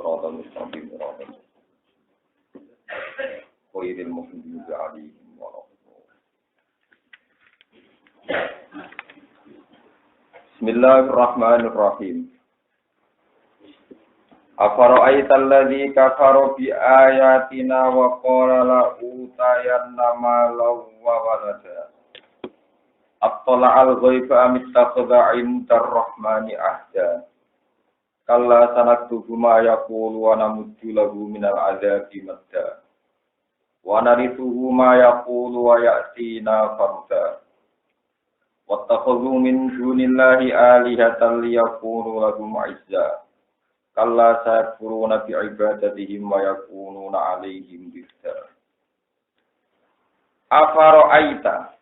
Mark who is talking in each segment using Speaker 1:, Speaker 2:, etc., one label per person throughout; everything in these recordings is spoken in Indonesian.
Speaker 1: suratal mustaqim suratal khairil maghdubi alaihim waladdallin. Bismillahirrahmanirrahim. Afara'aita alladzi kafara bi ayatina wa qala la utayanna malan wa walada. Attala'al ghaiba am ittakhadha 'indar rahmani ahda. Kalla sanaktubu ma yaqulu wa namuddu lahu minal 'adzabi madda. Wa narithuhu ma yaqulu wa ya'tina farda. Wattakhadhu min dunillahi alihatan liyakunu lahum 'izza. Kalla sayakfuruna bi'ibadatihim wa yakununa 'alaihim bidda. Afara'aita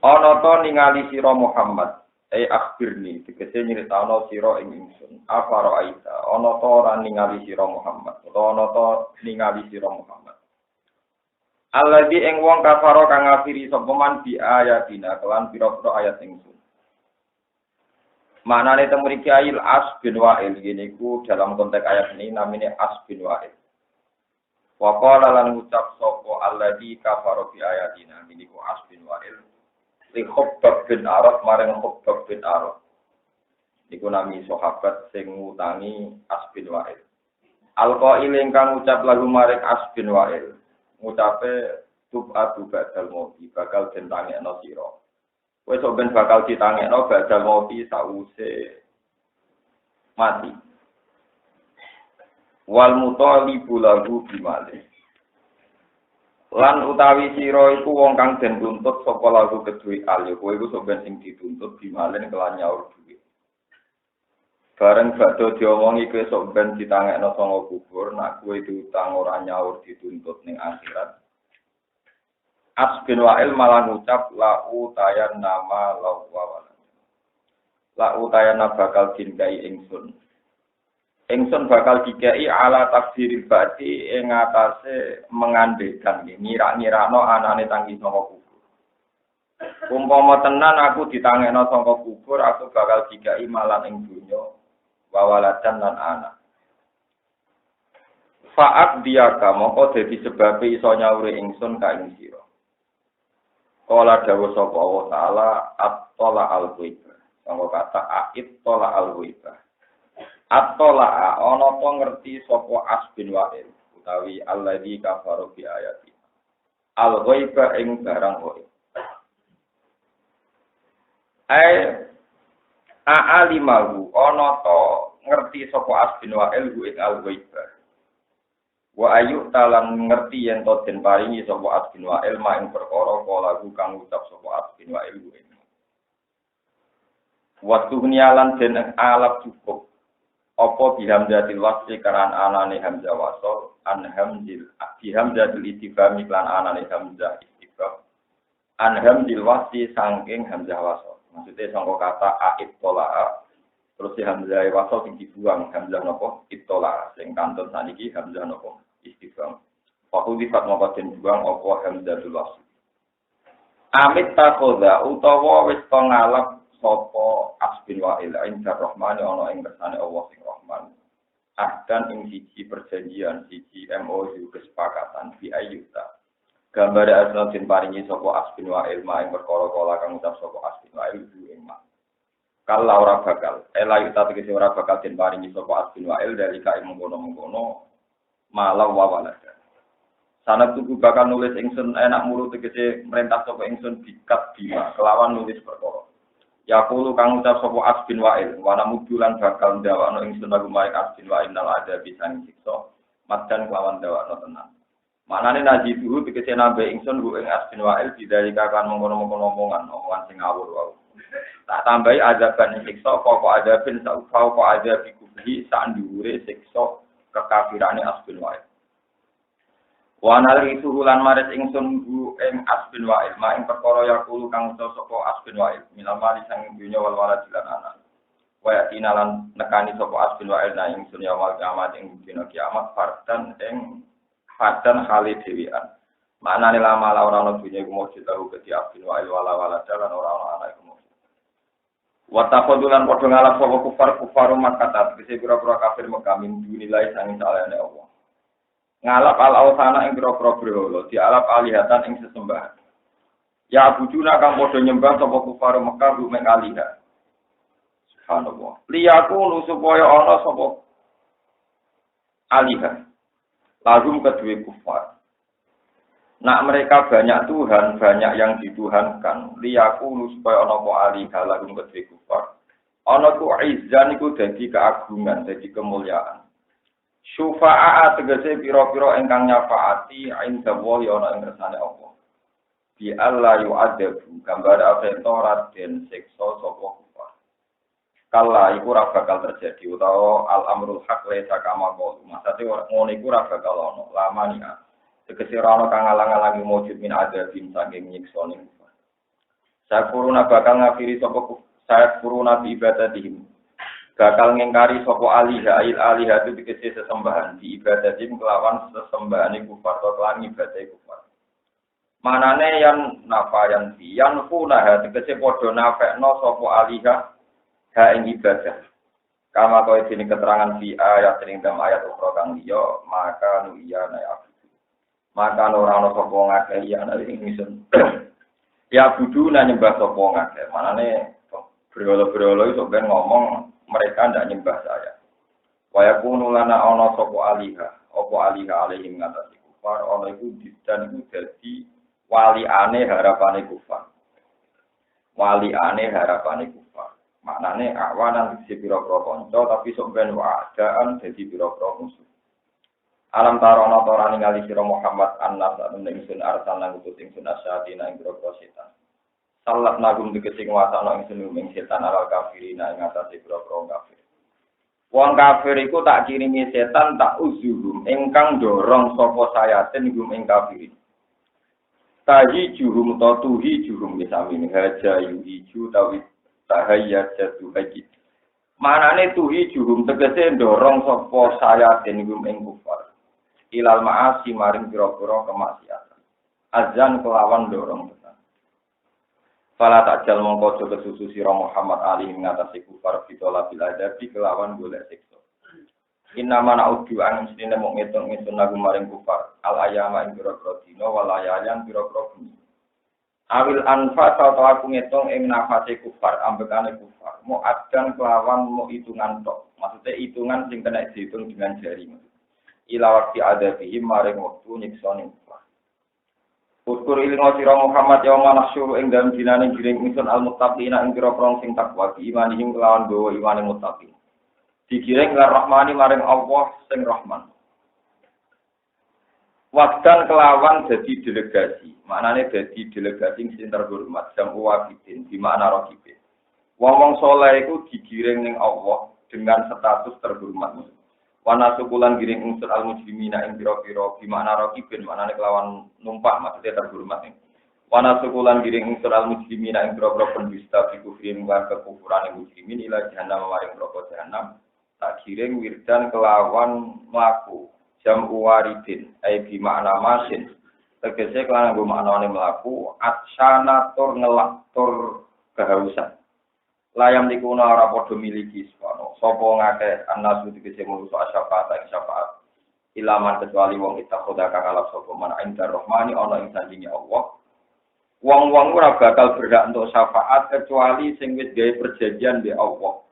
Speaker 1: ana ta ningali sira Muhammad akhbirni tegese nyritano sira ing ingsun. Afara'aita ana ta ora ningali sira Muhammad utawa ana ta ningali sira Muhammad alladzi ing wong kafara kang ngafiri sapa man bi ayatina kelan pira-pira ayat ingsun. Maknane teng mriki ayil as bin wa'il niku dalam konteks ayat ini namine as bin wa'il. Wa qala lan ngucap sapa alladzi kafara bi ayatina niku as bin wa'il li Khabbab bin Arad marang Khabbab bin Arad. Niku nami sahabat sing ngutangi as bin wa'il. Al-qail ingkang ngucap lagu marang as bin wa'il. Ngucape tub adu badal mati bakal den tangekno sira. Wes ben bakal ditangekno badal mati sause mati. Wal mutalibu lahu bimale. Lan utawi sira iku wong kang den tuntut sapa lahu kedue al kowe iku sampeyan sing dituntut bimale kelan nyaur dhuwit. Bareng badhe diomongi kowe sok ben ditangekno sanga kubur nak kowe diutang ora nyaur dituntut ning akhirat. As bin Wa'il malah ngucap la utayan nama lawwawan. La utayan bakal dinkai ingsun. Ingsun bakal dikai ala takdiril bati ing atase mengandekan ngira-ngirakno anane tangi saka kubur. Umpama tenan aku ditangekno saka kubur aku bakal dikai malan ing donya wawaladan lan anak. Fa'ak diaka moko dadi sebabe iso nyaure ingsun ka ing sira. Kala dawuh sapa Allah Ta'ala at-tola al-ghaiba. Sanggo kata at-tola al-ghaiba. At-tola ana apa ngerti sapa As bin Wa'il utawi alladzi kafara bi ayati. Al-ghaiba ing barang ghaib. A'alimahu ana ta ngerti sapa As bin Wa'il ing al-ghaiba. Wa ayu talan ngerti yen to den paringi sapa As bin Wa'il mak ing perkara kala kang ucap sapa As bin Wa'il kuwi. Wa tuhnialan den alap cukup apa bihamdatil wasli karan anane hamzah wasal an hamdil bihamdatil istifham lan anane hamzah istifham an hamdil wasli saking hamzah wasal. Maksudnya sangka kata ait tola terus si hamzah wasal sing dibuang hamzah napa itola sing kantun saniki hamzah napa istifham. Fakul difat maka den buang apa hamzatul wasl. Amit takoda utawa wis to ngalap sapa As bin Wa'il indar rahmani ana ing kersane Allah sing Rahman. Ahdan ing siji perjanjian siji MOU kesepakatan bi ayyuta. Gambar asal den paringi sapa As bin Wa'il mak ing perkara kala kang ucap sapa As bin Wa'il ing mak. Kala ora bakal yuta tegese ora bakal den paringi sapa As bin Wa'il dari kae mengkono-mengkono malah wawalada. Sanak tuku bakal nulis ingsun enak mulu tegese merintah sapa ingsun bikat bima kelawan nulis perkara. Yaqulu kang ucap sapa As bin Wa'il wa namudulan bakal ndawakno ingsun lagu maring As bin Wa'il nal ada bisa siksa madan kelawan ndawakno tenan. Manane naji dulu tegese nambe ingsun ku ing As bin Wa'il bidalika kan mengkono-mengkono omongan sing ngawur wae. Tak tambahi azaban siksa pokok azabin saufa kok azab kubhi sak dhuwure siksa kekafirane As bin Wa'il. Wa nalri suhulan maris ingsun bu ing As bin Wa'il mak ing perkara yaqulu kang ucap sapa As bin Wa'il minal mali sang dunya wal walad lan anak. Wa yatina lan nekani sapa As bin Wa'il nang ingsun ya wal kiamat ing dina kiamat fardan ing hadan khali dewian. Maknane lama ora ana dunya iku mujud tahu ke As bin Wa'il wala walad lan ora ana anak iku. Wa tafadulan padha ngalap sapa kufar Makkah tegese pira-pira kafir Mekah min dunilai sanging salehane Allah. Ngalap al-awsana ing pira-pira berhala, dialap alihatan ing sesembahan. Ya buduna kang padha nyembah sapa kufar Mekah rumeng aliha. Subhanallah. Liyaku supaya ana sapa aliha. Lalu kedua kufar. Nak mereka banyak Tuhan, banyak yang dituhankan. Liyaku supaya ana apa aliha lalu kedua kufar. Ana ku izzan iku dadi keagungan, dadi kemuliaan. Syufa'a tegese pira-pira ingkang nyafaati inda wa ya ana ing kersane Allah. Bi Allah yu'adabu gambar aventorat den siksa sapa kufar. Kala iku ora bakal terjadi utawa al-amrul haq laisa kama qaul. Maksudé ngono iku ora bakal ana lamania. Tegese ora ana kang ngalang-alangi mujud min adabin saking nyiksa ning kufar. Sakuruna bakal ngafiri sapa kufar. Saya kuruna bi ibadatihim. Bakal ngingkari sapa aliha itu dikese sesembahan di ibadatihim kelawan sesembahane kufar atau kelawan ibadah kufar. Manane yang nafayan fi yang punah dikese padha nafekno sapa aliha ha ing ibadah. Kama kaya dene keterangan fi ayat ing dalam ayat ukhra kang liya maka nu iya na ya. Maka ora ana sapa ngakeh ya ana ing ingsun. Ya budu nyembah sapa ngakeh. Manane berhala-berhala itu ben ngomong mereka ndak nyembah saya. Waya kunu lana ana sapa aliha, apa aliha alaihim ngatasi kufar, ana iku didan iku dadi waliane harapane kufar. Waliane harapane kufar. Maknane awanan sing pira-pira kanca tapi sok ben waadaan dadi pira-pira musuh. Alam tarana tarani ngali sira Muhammad annas ing sun arsan lan utus ing sun asyatina ing pira-pira setan. Salat nagum dikese nguasana ing senuming setan alal kafirina ing atase pira-pira kafir. Wong kafir iku tak kirimi setan tak uzuhum ingkang dorong sapa sayatin gum ing kafir. Tahi jurum to tuhi jurum disami haja yuhiju tawi tahayya jatu haji. Manane tuhi jurum tegese dorong sapa sayatin gum ing kufar. Ilal ma'asi maring pira-pira kemaksiatan. Azan kelawan dorong. Fala takjal mongko aja kesusu sira Muhammad ali ngatasi kufar fitola bil adabi kelawan golek siksa. Inna mana udu angin sedene mung ngitung-ngitung lagu maring kufar al ayama ing pira-pira dina walayayan pira-pira bengi. Awil anfa atau aku ngitung ing nafase kufar ambekane kufar. Mau adan kelawan mau hitungan tok. Maksudnya hitungan sing kena dihitung dengan jari. Ila waqti adabihim maring wektu nyiksa ning kufar. Ukur ilingo sira Muhammad ya manasyu ing dalem dinane giring ingsun al-muttaqina ing pira-pira sing takwa di imanihim kelawan dawa imane muttaqin. Digiring lan rahmani maring Allah sing Rahman. Wakdan kelawan dadi delegasi. Maknane dadi delegasi sing terhormat jam wafidin di makna raqibin. Wong-wong saleh iku digiring ning Allah dengan status terhormat. Wana sukulan giring unsur al-mujrimina ing pira-pira di makna raqibin maknane kelawan numpak maksudnya terhormat ning. Wana sukulan giring unsur al-mujrimina ing pira-pira pendusta fi kufrin wa kekufuran mujrimin ila jahannam maring neraka jahannam. Tak giring wirdan kelawan mlaku jam waridin ai bi makna masin. Tegese kelawan nggo maknane mlaku atsana tur ngelak tur kehausan. Layam dikuna ora padha miliki sapa ngakeh anasu dikese manusa syafaat ing syafaat ilaman kecuali wong kita khoda kang alaf sapa man inda rahmani ana ing sandinge Allah wong-wong ora bakal berhak untuk syafaat kecuali sing wis gawe perjanjian be Allah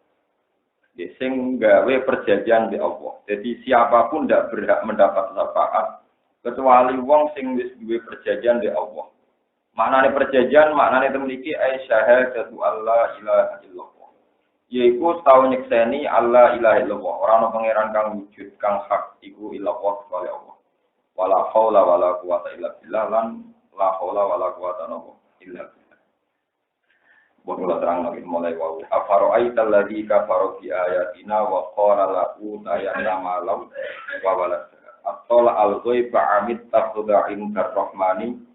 Speaker 1: sing gawe perjanjian be Allah jadi siapapun ndak berhak mendapat syafaat kecuali wong sing wis gawe perjanjian be Allah. Maknane perjanjian, maknane temriki syahadatu Allah ilaha illallah. Yaiku tau nyekseni Allah ilaha illallah. Ora ana pangeran kang wujud kang hak iku illallah kecuali Allah. Wala haula wala quwata illa billah lan la haula wala quwata illa billah. Boleh terang lagi mulai wau. Afara'aital ladzi kafara bi ayatina wa qala lahu tayyana malam wa walad. Atol al-ghaiba amit taqda indar rahmani.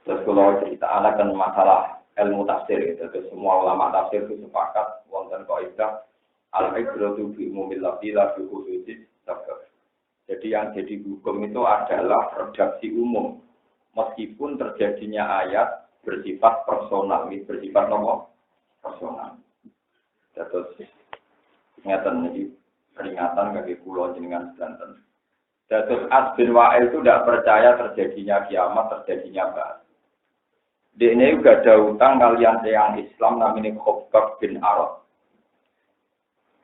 Speaker 1: Terus kalau cerita anak kan masalah ilmu tafsir itu, semua ulama tafsir itu sepakat wonten kaidah al-ibratu bi umumil lafzi la bi khususis sabab. Jadi yang jadi hukum itu adalah redaksi umum. Meskipun terjadinya ayat bersifat personal, bersifat nomor personal. Terus ngeten iki peringatan bagi pulau jenengan sedanten. Terus As bin Wa'il itu tidak percaya terjadinya kiamat, terjadinya ba'ats. Dia ini juga ada utang kalian yang Islam namanya Khobab bin Arad.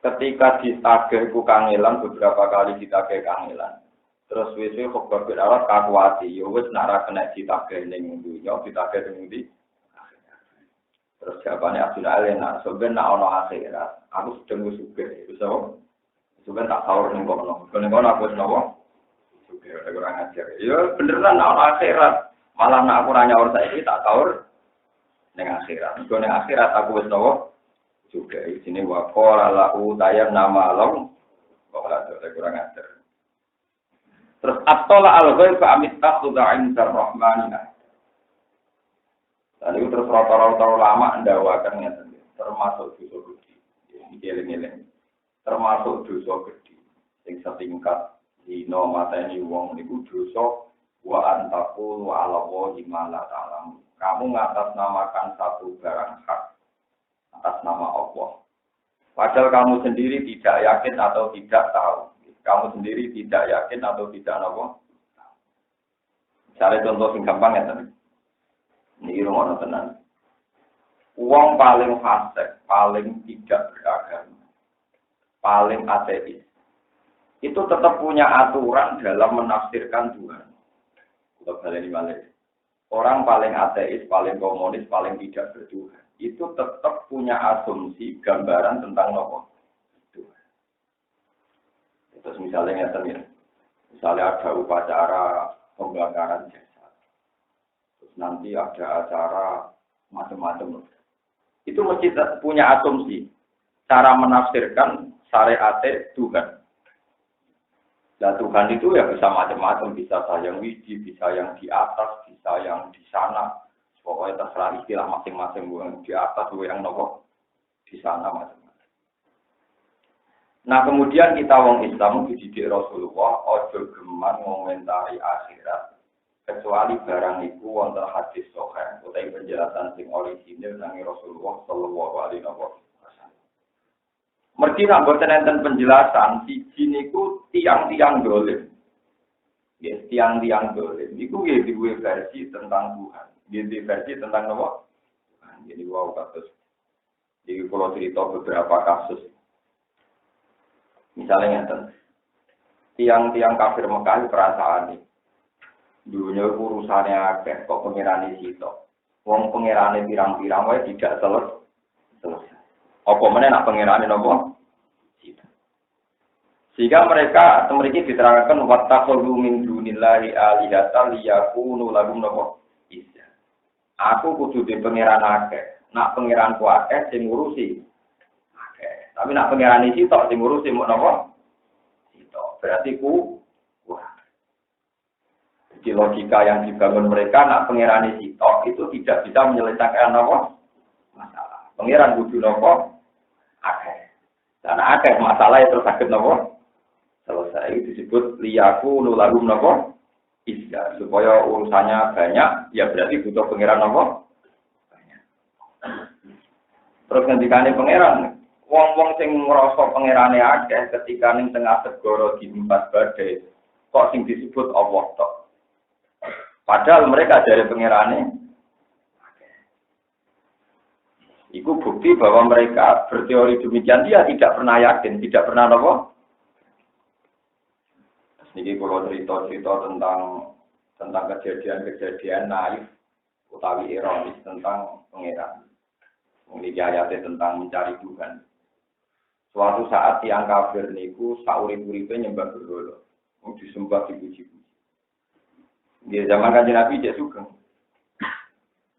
Speaker 1: Ketika ditagih ku kangelan beberapa kali ditagih kangelan. Terus wis-wis Khobab bin Arad kakuati, yo wis nak ra kena ditagih ning dunya, ditagih ning ndi. Terus jawabannya Abdul Alena, sebenarnya nak ono akhirat, aku sedang sugih, bisa kok? Sebenarnya tak sahur ning kono, aku wis nopo? Sugih, kurang ajar. Ya beneran nak ono akhirat, malah nak aku ra nyaur saiki tak sahur ning akhirat. Ning akhirat aku wis nopo? Sugih. Di sini wa qala lahu tayan nama long, kok ora kurang ajar. Terus atola al-ghaib fa amittakhudha 'inda ar-rahmanina. Dan itu terus rata-rata ulama ndawakan ngeten, termasuk dosa gede. Ini eling-eling. Termasuk dosa gede. Sing setingkat dina mateni wong niku dosa wa antaqulu 'ala Allahi ma la ta'lamu. Kamu ngatasnamakan satu barang hak atas nama Allah. Padahal kamu sendiri tidak yakin atau tidak tahu. Kamu sendiri tidak yakin atau tidak tahu. Misalnya contoh sing gampang ya tadi. Ini rumah tenan. Uang paling fasik, paling tidak beragama, paling ateis, itu tetap punya aturan dalam menafsirkan Tuhan. Untuk balik balik. Orang paling ateis, paling komunis, paling tidak bertuhan, itu tetap punya asumsi gambaran tentang Tuhan. Terus misalnya ada upacara pembakaran jasad. Nanti ada acara macam-macam. Itu mesti punya asumsi cara menafsirkan syariat Tuhan. Nah Tuhan itu ya bisa macam-macam, bisa yang widi, bisa yang di atas, bisa yang di sana. Pokoknya terserah istilah masing-masing, yang di atas, yang nopo di sana macam-macam. Nah kemudian kita wong Islam dididik Rasulullah, ojo geman ngomentari akhirat. Kecuali barang itu wonten hadis sahih utawi penjelasan sing orisinil nang Rasulullah sallallahu alaihi wasallam. Mergi nak boten enten penjelasan siji niku tiang-tiang dolim. Ya, tiang-tiang dolim niku nggih duwe versi tentang Tuhan. Nggih versi tentang napa? Jadi wow kasus. Jadi kalau cerita beberapa kasus. Misalnya ngeten. Tiang-tiang kafir Mekah perasaan iki dunia urusannya akeh, kok pengirane sitok. Wong pengirane pirang-pirang wae tidak selesai. Apa meneh nak pengirane napa? Sitok. Sehingga mereka memiliki diterangkan wattaqulu min dunillahi alihatan liyakunu lahum napa? Izza. Aku kudu di pengiran akeh. Nak pengiranku akeh sing ngurusi akeh. Tapi nak pengirane sitok sing ngurusi mok napa? Sitok. Berarti ku di logika yang dibangun mereka, nak pengirani sitok itu tidak bisa menyelesaikan apa masalah. Pengiran kudu apa? Akeh. Dan akeh masalah itu sakit apa? Selesai. Itu disebut liyaku nulagum apa? Isya. Supaya urusannya banyak, ya berarti butuh pengiran apa? Banyak. Terus ngendikane pengiran, wong-wong sing ngrasa pengirane akeh ketika ning tengah segara diimpas badai, kok sing disebut Allah tok. Padahal mereka dari pengirane, itu bukti bahwa mereka berteori demikian dia tidak pernah yakin, tidak pernah apa. Ini kalau cerita-cerita tentang kejadian-kejadian naif utawi ironis tentang pengiran. Memiliki ayatnya tentang mencari Tuhan. Suatu saat tiang kafir niku saurip-uripe nyembah berhala, disembah dipuji-puji. Di zaman Kanjeng Nabi dia sugeng.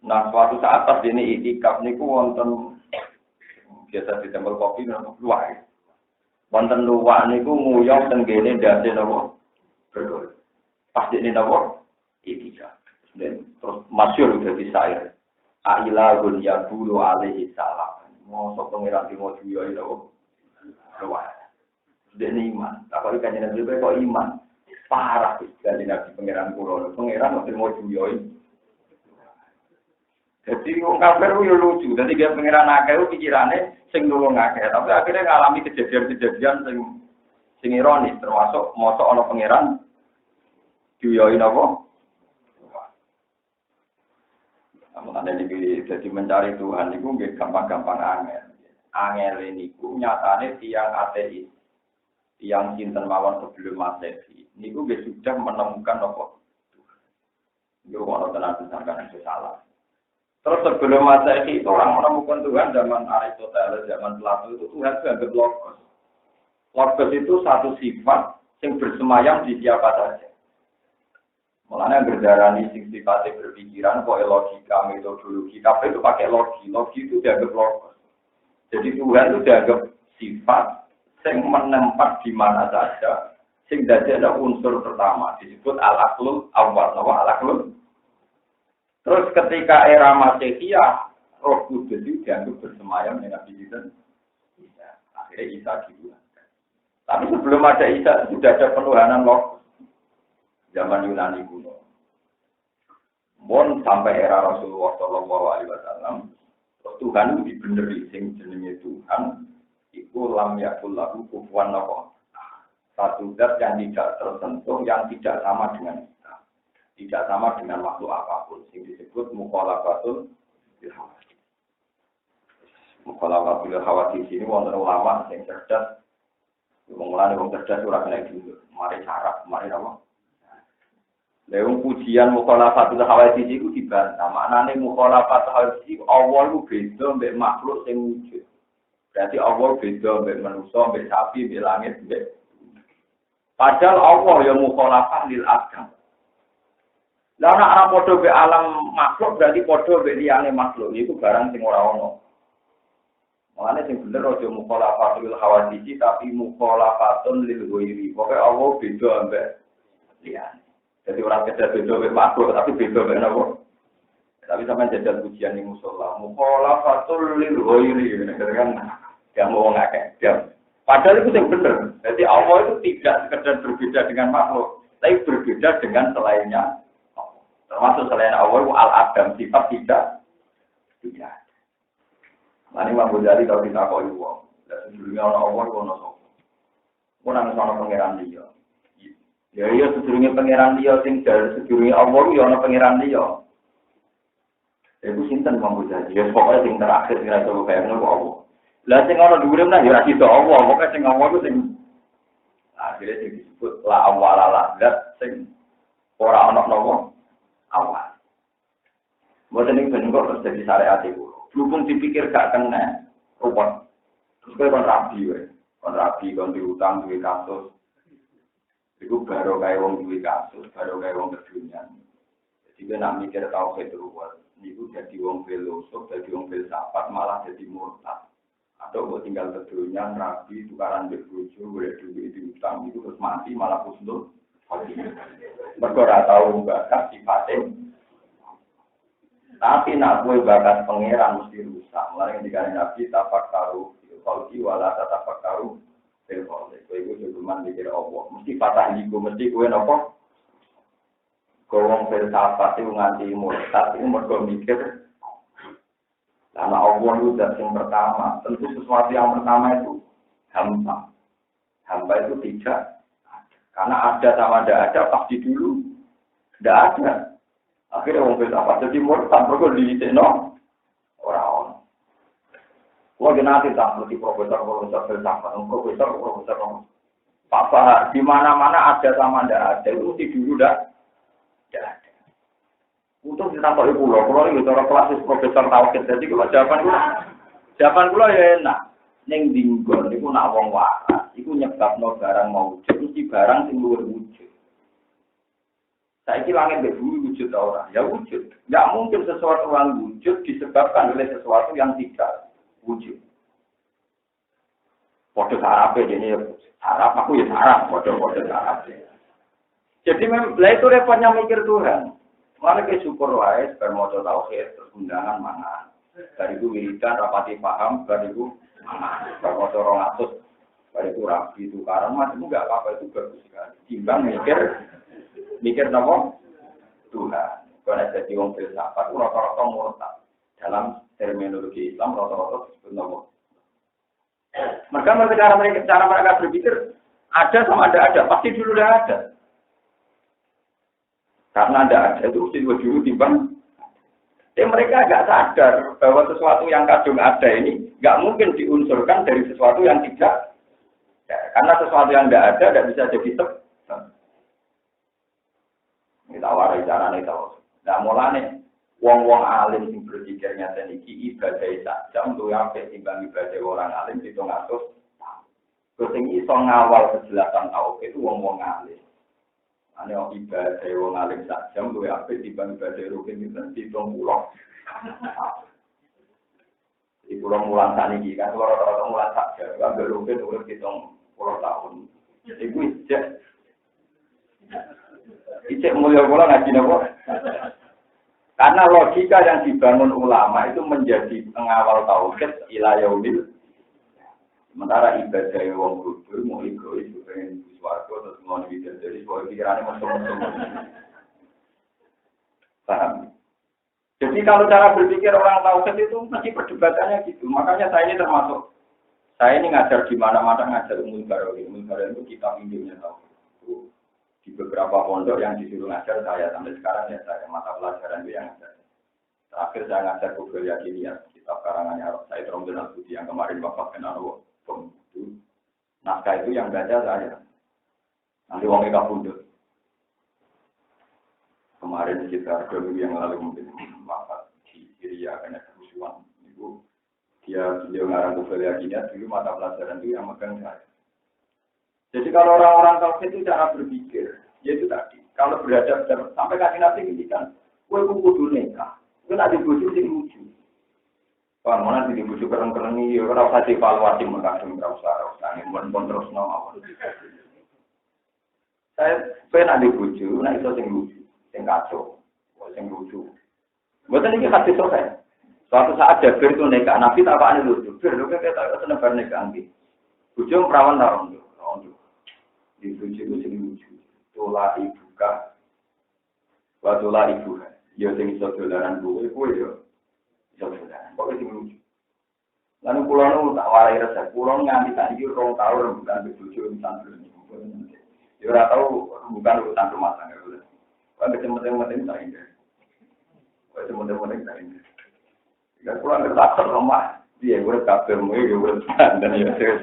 Speaker 1: Nah, suatu saat pas dene itikaf niku wonten biasa di tempel kopi napa luwak. Wonten luwak niku nguyong teng kene ndase napa? Berdoa. Pas dene napa? Itikaf. Dan terus masyhur dadi syair. Ailahun ya bulu alaihi salam. Mosok pengiran Timo Juyo itu luwak. Dene iman. Apa Kanjeng Nabi kok iman? Parah dari Nabi pangeran Kulo, pangeran masih mau juyoi. Jadi wong kafir yo lucu. Dadi dia pengiran akeh pikirane sing nulung akeh, tapi akhirnya ngalami kejadian-kejadian sing ironis termasuk mosok ana pengiran diyoi napa? Amun iki dadi mencari Tuhan niku nggih gampang-gampang angel. Angel niku nyatane tiyang ateis. Yang sinten mawon sebelum Masehi niku nggih sudah menemukan apa? Yo ana tenan itu salah. Terus sebelum Masehi itu orang menemukan Tuhan zaman Aristoteles, zaman Plato itu Tuhan itu anggap logos. Logos itu satu sifat yang bersemayam di siapa saja. Mulanya berdarani sing sifatnya berpikiran, kok logika, metodologi, tapi itu pakai logi. Logi itu dianggap logos. Jadi Tuhan itu dianggap sifat yang menempat di mana saja. Sing dadi ada unsur pertama disebut al-aqlul awal, al-aqlul. Terus ketika era Masehiyah, Roh Kudus itu dianggap bersemayam dengan Nabi Isa. Akhirnya Isa digunakan. Tapi sebelum ada Isa sudah ada penuhanan logos. Zaman Yunani kuno. Bon sampai era Rasulullah Shallallahu Alaihi Wasallam, Tuhan itu dibeneri sing jenenge Tuhan. Iku lam yakul lahu kufuwan ahad. Satu zat yang tidak tersentuh, yang tidak sama dengan kita. Tidak sama dengan makhluk apapun. Yang disebut mukhalafatul hawadits. Mukhalafatul hawadits ini wonten ulama yang cerdas. Wong cerdas ora kena dulu. Mari syarat, mari apa? Lewung pujian mukhalafatul hawadits itu dibantah. Maknane mukhalafatul hawadits itu Allah itu beda mbek makhluk sing wujud. Berarti Allah beda mbek manusia, mbek sapi, mbek langit, mbek. Padahal Allah yang mukhalafah lil adam. Lah nek ana padha be alam makhluk berarti padha be liyane makhluk. Iku barang sing ora ono. Mulane sing bener aja mukhalafah lil hawadisi tapi mukhalafatun lil ghairi. Pokoke Allah beda ambek liyane. Jadi ora beda be makhluk tapi beda be napa? Tapi sampeyan jajal pujian ning musala. Mukhalafatul lil ghairi kan yang mau ngakeh. Padahal itu yang benar. Jadi Allah itu tidak sekedar berbeda dengan makhluk, tapi berbeda dengan selainnya. Termasuk selain Allah itu al-adam, sifat tidak. Nah ini Imam Ghazali kalau kita kau itu, sebelumnya Allah itu ono sopo. Kau nang sono pangeran dia. Ya iya sebelumnya pangeran dia, sing dari sebelumnya Allah itu ono pangeran dia. Itu sinten Imam Ghazali. Ya pokoknya sing terakhir kira coba bayangno Allah. Lah sing ana dhuwure menah ya ora sida Allah, pokoke sing Allah ku sing akhire sing disebut la awwala la zat sing ora ana napa awal. Mboten iki ben kok terus dadi syariat iku. Berhubung dipikir gak kena ruwet. Terus kon rabi wae. Kon rabi kon diutang duwe kasus. Iku baru kaya wong duwe kasus, baru kaya wong kedunyan. Jadi nek mikir tauhid ruwet, niku dadi wong filosof, dadi wong filsafat malah dadi murtad. Atau buat tinggal kedunya, rabi, tukaran berbuju, boleh duit diutang, itu terus mati, malah kusnul. Mereka ora tahu bakat sifatnya. Tapi nak gue bakat pangeran mesti rusak. Mulai ketika Nabi tapak taruh, kalau wala tapak taruh, kalau gue cuma mikir Allah, mesti patah jigo, mesti gue nopo. Gowong filsafat itu nganti murtad, itu mereka mikir. Karena Allah itu zat yang pertama, tentu sesuatu yang pertama itu hamba. Hamba itu tidak ada. Karena ada sama tidak ada, pasti dulu tidak ada. Akhirnya orang filsafat jadi murtad, mereka diitikno orang-orang. Kalau nanti tak seperti profesor filsafat, profesor Pak, di mana-mana ada sama tidak ada, itu mesti dulu tidak ada. Untuk ditambah pulau ini cara klasis profesor tauhid. Jadi kalau jawaban pulau ya enak. Neng dinggon, itu nak wong waras. Itu nyebabno barang mau wujud, mesti barang sing luwih wujud. Saiki langit bumi wujud ora? Ya wujud. Enggak mungkin sesuatu yang wujud disebabkan oleh sesuatu yang tidak wujud. Padha sarape dene sarap aku ya sarap, padha sarap. Jadi lah itu repotnya mikir Tuhan. Mana ke syukur wae, bermoco tauhid, terus undangan mangan. Dari itu wiridan, rapati paham, dari itu mangan. Bermoco 200, dari itu rapi, itu karang, mas itu enggak apa-apa, itu bagus sekali. Timbang mikir apa? Tuhan. Kalau ada di wong filsafat, rata-rata murtad. Dalam terminologi Islam rata-rata disebut nopo. Mereka cara mereka berpikir ada sama ada, pasti dulu udah ada. Karena ada itu mesti dulu timbang. Mereka agak sadar bahwa sesuatu yang kadung ada ini nggak mungkin diunsurkan dari sesuatu yang tidak. Ya, karena sesuatu yang tidak bisa jadi sebab. Kita warai carane tahu. Nah mulane wong-wong alim sing berpikirnya niki ibadah sajam luwih apik timbang ibadah orang alim 700. Terus sing iso ngawal kejelasan tauhid itu wong-wong alim. Ane ibadah wong alim sajam luwih apik timbang ibadah rukin itu 70. Di pulau mulan saniki kan kalau orang mulan sajam ambil rukin urip 70 tahun. Iku ijek mulia kula ngaji napa? Karena logika yang dibangun ulama itu menjadi pengawal tauhid ila yaumil. Sementara ibadah wong bodho mau egois pengen swarga terus mau jadi soal pikirane macam-macam. Paham? Jadi kalau cara berpikir orang tauhid itu mesti perdebatannya gitu. Makanya saya ini termasuk saya ini ngajar di mana-mana ngajar umul barowi itu kitab induknya tauhid. Di beberapa pondok yang disuruh ngajar saya sampai sekarang ya saya mata pelajaran itu yang ngajar. Terakhir saya ngajar Google Yakiniyah, kitab karangannya Said Romdon Al-Budi yang kemarin Bapak kenal itu. Naskah itu yang baca saya. Nanti uangnya kabudut. Kemarin sekitar 2 minggu yang lalu mungkin wafat di Syria karena kerusuhan. Itu dia ngarang Google Yakiniyah dulu mata pelajaran itu yang megang saya. Jadi kalau orang-orang tauhid itu cara berpikir, yaitu tadi, kalau berhadapan sampai kasih nabi ini kan, kue kudu nikah, kue nanti bujuk sing lucu. Wah, mana sih bujuk keren-keren ini, orang usah evaluasi mengkasih usah ingin terus nama. Saya nanti bujuk, nah itu sing lucu, sing kacau, sing lucu. Bukan ini kasih selesai. Suatu saat Jabir itu nikah, nabi tak apa ini lucu, Jabir, kita senebar nikah nanti. Bujuk perawan tarung. Di lucu itu sing lucu. Tola ibuka, watola ibuka. Ya sing iso dolaran kowe yo. Iso dolaran. Kok sing lucu. Lalu pulau tak warai resep. Pulau nganti tadi 2 tahun bukan lucu misalnya. Ya ora tahu bukan urusan rumah tangga. Kan kecemeten-meten tak indah. Kok kecemeten-meten tak indah. Ya pulau ngerti rumah. Dia urip kabeh mu yo urip dan ya terus.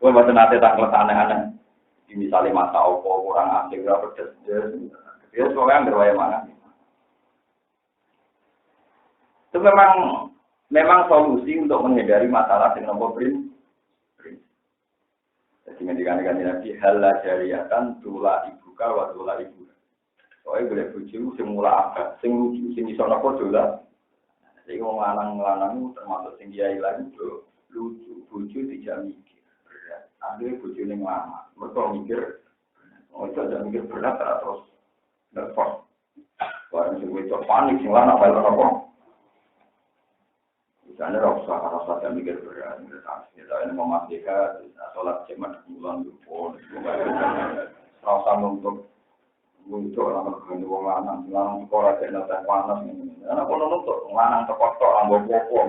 Speaker 1: Kowe mboten nate tak aneh-aneh. Misalnya masa opo kurang asing berapa pedes dia soalnya berwaya mana itu memang solusi untuk menghindari masalah dengan nomor print jadi mendikan nabi halal jariatan tula ibuka wa tula ibu soalnya boleh buju semula apa sing lucu sing iso napa dola jadi wong lanang termasuk sing kiai lagi lucu buju tidak mikir akhirnya bujune lama. Mereka mikir, jangan mikir berat terus nervous. Barang sing wedok panik sing lanang bae apa. Misalnya rasa dan mikir berat, kita ini memastikan sholat jemaat bulan dulu. Rasa untuk orang berganda wong lanang sekolah kena teh panas ini. Anak kono nuntut lanang tekok-tok ambo popo.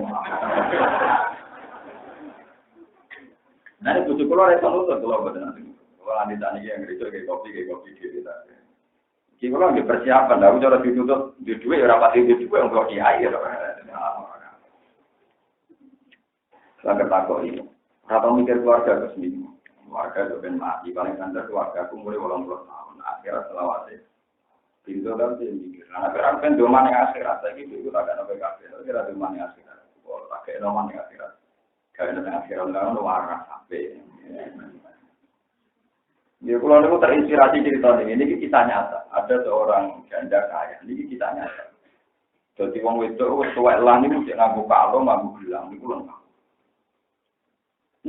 Speaker 1: Nah, ini bujuk kulo reson nutut kulo boten nanti. Kulo nanti tani yang ngeriso kayak kopi dhewe ta. Iki kulo nggih persiapan, lha cara dituntut di dhuwit ora pati di dhuwit untuk kiai ya. Sampai takok iki. Ora tau mikir keluarga terus minggu. Keluarga itu ben mati paling kantor keluarga aku mulai 80 tahun. Akhirnya selawase. Pintu kan sing mikir. Nah, nek kan do maneh akhirat saiki itu tak ana PKB. Kira do maneh akhirat. Ora tak kena maneh akhirat. Karena akhirat orang waras sampai. Ya kalau aku terinspirasi cerita ini kisah nyata. Ada seorang janda kaya, ini kisah nyata. Jadi wong wedok tuwek lah niku sing nganggo kalung, nganggo gelang niku lengkap.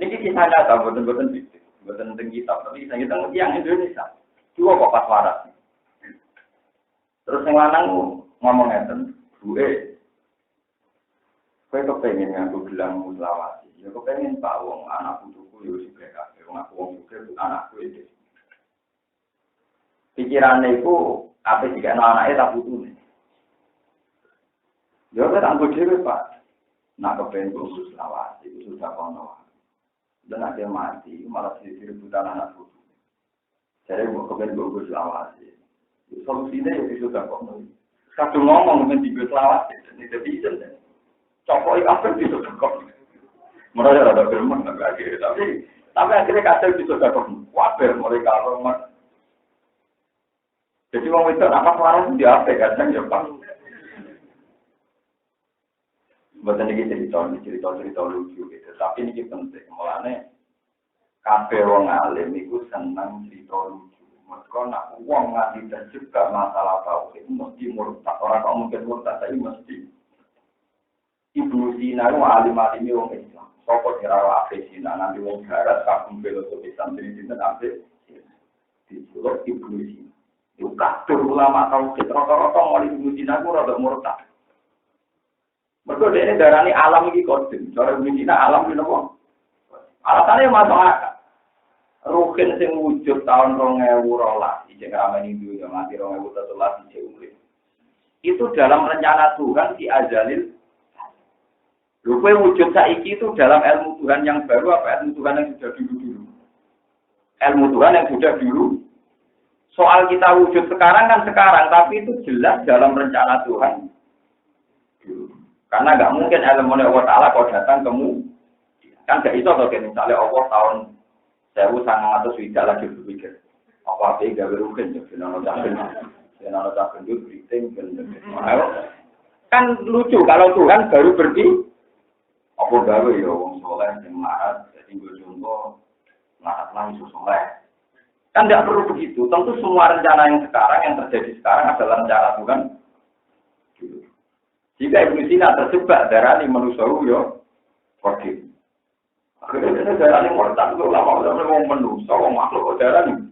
Speaker 1: Niki kisah nyata boten-boten fiktif, boten teng kitab, tapi kisah kita yang Indonesia. Dua kok pas waras. Terus yang lanang ngomong ngeten, "Buke, kowe kepengin nganggo gelang selawase. Ya kepengen Pak wong anak putuku yo sing kabeh wong aku wong sugih anakku iki. Pikirane iku ape dikene anake tak putune. Ya kan anggo dhewe Pak. Nak kepen khusus lawas itu sudah kono. Dan ada mati malah direbutan anak putu. Jadi mau kepen khusus lawas. Solusinya ya sudah kono. Kadang ngomong dengan tiga lawas ini bisa. Cokoi apa bisa kok. Mereka ada firman enggak gitu tapi akhirnya kadang bisa kok. Wabar mulai kalau jadi orang itu apa warung di apa kadang ya Pak. Bukan ini cerita lucu gitu. Tapi ini penting. Mulanya kafe wong alim itu senang cerita lucu. Mereka nak uang nggak terjebak masalah tauhid mesti murtad. Orang kau mungkin murtad tapi mesti. Ibnu Sina itu alim-alim wong Islam. Soko dirawat Afe Sina nanti wong barat kagum filosofi santri dinten Afe. Disuluk Ibnu Sina. Itu kabeh ulama tauhid rata-rata mulai Ibnu Sina itu rada murtad. Mereka ini darah ini alam ini kodim. Cara begini alam ini apa? Alasannya masuk akal. Rukin sing wujud tahun 2012, ijek ramai Hindu yang mati 2013 ijek urip. Itu dalam rencana Tuhan si Azalil. Rukin wujud saiki itu dalam ilmu Tuhan yang baru apa ilmu Tuhan yang sudah dulu? Ilmu Tuhan yang sudah dulu. Soal kita wujud sekarang kan sekarang, tapi itu jelas dalam rencana Tuhan. Karena nggak mungkin ilmu Allah Ta'ala kalau datang kemu, kan nggak iso kalau misalnya Allah tahun 1900 lagi berpikir, apa sih nggak berukin ya, final capek itu briefing, kan lucu kalau Tuhan baru berdi, apa baru ya orang soleh yang marah, jadi gue contoh, marah lagi soleh, kan nggak perlu begitu. Tentu semua rencana yang sekarang yang terjadi sekarang adalah rencana Tuhan. Jika Ibnu Sina terjebak darah ini manusia yo, kodim. Akhirnya darah ini murtad itu lama-lama mau manusia, mau makhluk darah ini.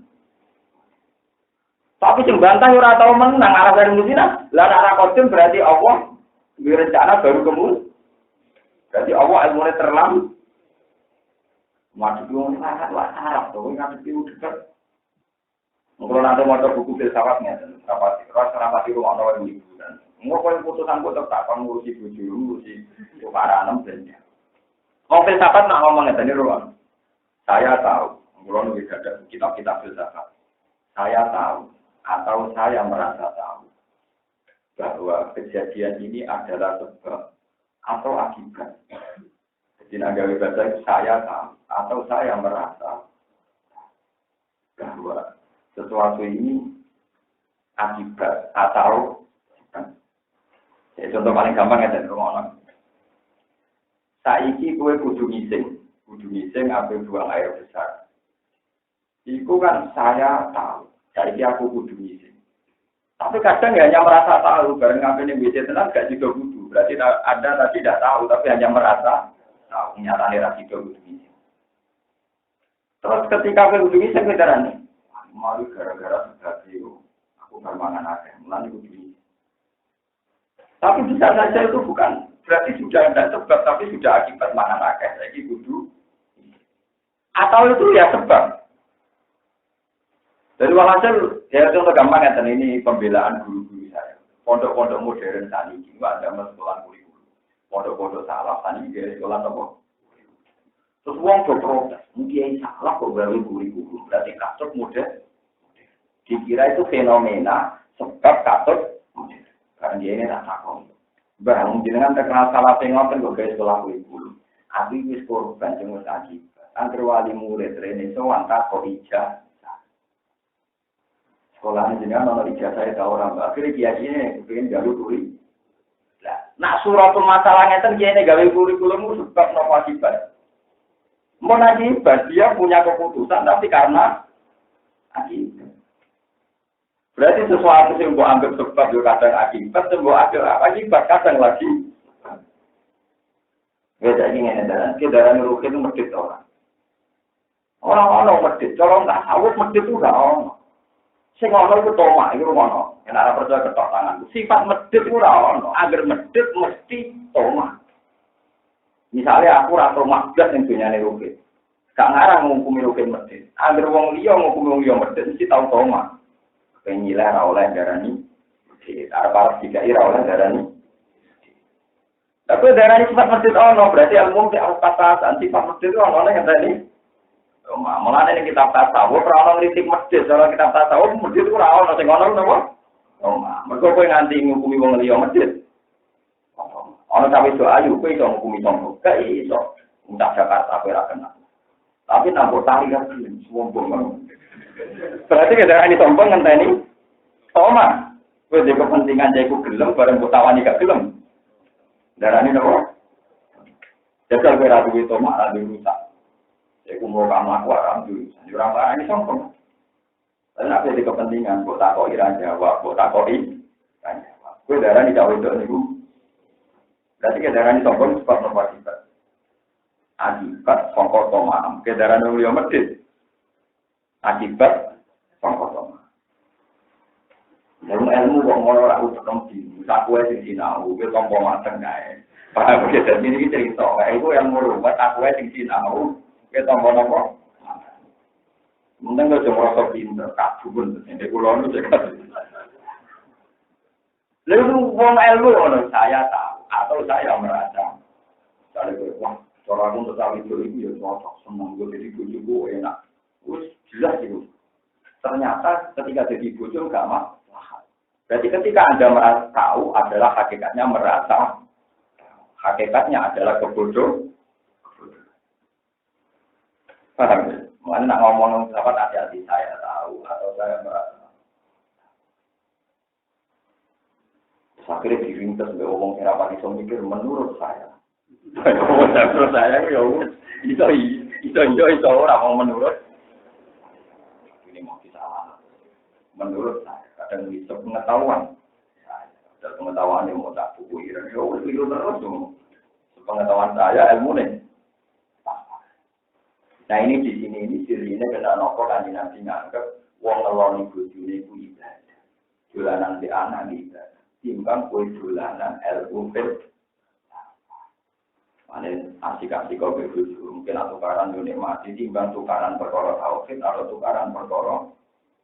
Speaker 1: Tapi jembatan ora tahu menang arah dari Ibnu Sina. Lah arah kodim berarti Allah berencana baru kemudian. Berarti Allah ilmunya terlambat. Masuk dulu sangat Arab, tuh nggak tahu dekat. Kalau nanti mau buku filsafatnya, rapati rumah orang ibu dan. Ngomong putusan kok tak ngurusi bojo, ngurusi para anak dan. Wong filsafat nak ngomong ngene ruang. Saya tahu, mulai nulis ada kitab-kitab filsafat. Saya tahu atau saya merasa tahu bahwa kejadian ini adalah sebab atau akibat. Jadi nagawi bahasa saya tahu atau saya merasa bahwa sesuatu ini akibat atau ya, contoh paling gampang ya dari rumah. Saiki kue kudu ngising apa buang air besar. Iku kan saya tahu, saiki aku kudu ngising. Tapi kadang ya hanya merasa tahu, bareng ngapain yang bisa tenang gak juga kudu. Berarti ada tadi tidak tahu, tapi hanya merasa tahu. Nyatanya rasi kudu ngising. Terus ketika kudu ngising beneran nih, malu gara-gara sedasi, aku bermangan aja, mulai kudu ngising. Tapi bisa saja itu bukan, berarti sudah ada sebab, tapi sudah akibat mangan akeh, lagi kudu. Atau itu ya sebab. Dari walhasil, ya contoh gampang ya, dan ini pembelaan guru-guru saya. Pondok-pondok modern tadi, itu ada sekolah kurikulum. Pondok-pondok salah tadi, dia sekolah apa? Terus uang berprotes, mungkin salah kok baru kurikulum, berarti kasus modern. Dikira itu fenomena, sebab kasus modern. Karena dia ini tak takut. Barang jenengan terkenal salah pengoten kok guys sekolah kurikulum. Abi wis korban jengus akibat. Antara wali murid rene sowan takok ijazah. Sekolahnya jenengan ono ijazah ta ora. Akhire kiai pengen gawe kurikulum. Lah, nak suratul masalah ngeten kiai gawe kurikulum sebab napa akibat. Mun akibat dia punya keputusan tapi karena akibat. Berarti sesuatu yang mbok anggap sebab yo kadang akibat, mbok anggap akibat kadang lagi. Beda ini ngene dalan, kendaraan rukin medhit ora. Orang medhit, cara enggak sawut medhit ora ono. Sing ono iku tomak, iku ono. Yen ora percaya ketok tangan. Sifat medhit ora ono, agar medhit mesti tomak. Misalnya aku ora tomak blas ning dunyane rukin. Gak ngarang ngukumi rukin medhit. Agar wong liya ngukumi wong liya medhit mesti tau tomak. Pengilah oleh darani, arep-arep dikai oleh darani. Tapi daerah ini sifat masjid ono, berarti ilmu di al-fatah, sifat masjid itu ono yang tadi. Malah ini kitab tasawuf, orang ngritik masjid, kalau kitab tasawuf masjid itu ono, sing ono napa? Mergo kowe nganti ngukumi wong liya masjid. Ono cawe doa ayu kowe iso ngukumi tonggo. Gak iso. Untak Jakarta kowe ra kenal. Tapi nampak tari kan sombong. Berarti daerah ini sombong ngenteni Toma. Kowe dhe kepentingan jaiku gelem bareng kutawani gak gelem. Darani nopo? Jajal kowe ra duwe tomak ra duwe rusak. Iku mau kamu aku ora duwe. Ora marani sombong. Lan apa di kepentingan kok takoki ra jawab, kok takoki ra jawab. Kowe darani gak wedok niku. Berarti darani sombong sebab nopo sifat. Akibat sangka tomak. Ke darani mulia medhit. Akibat sangka tomak. Ilmu kok ngono ora utek di. Aku wis sinau, kowe tompo mateng kae. Paham iki dadi iki cerita. Kae iku ilmu ruwet aku wis sinau, kowe tompo napa? Mungkin kok merasa pinter, kabun nek kula nu cek. Lalu wong ilmu ngono saya tahu atau saya merasa. Kalau wah, cara aku tetap itu ya cocok seneng gue jadi bojoku enak. Wis jelas itu. Ternyata ketika jadi bojo enggak masalah. Berarti ketika Anda merasa tahu adalah hakikatnya merasa. Hakikatnya adalah kebodohan. Paham ya? Mana nak ngomong sahabat hati-hati saya tahu atau saya merasa. Akhirnya dirintas sampai ngomong kenapa bisa mikir menurut saya. Menurut saya ya itu orang mau menurut. Ini mau disalah. Menurut saya kadang bisa pengetahuan. Ada pengetahuan yang mau tak buku kira itu terus dong. Pengetahuan saya ilmu nih. Nah ini di sini ini ciri ini kena nopo kan nanti nganggep wong ngeloni bojone ku ibadah. Dolanan di anak ibadah. Timbang kowe dolanan ilmu fil. Mane asik-asik kok bojo mungkin tukaran dunia mati timbang tukaran perkara tauhid atau tukaran perkara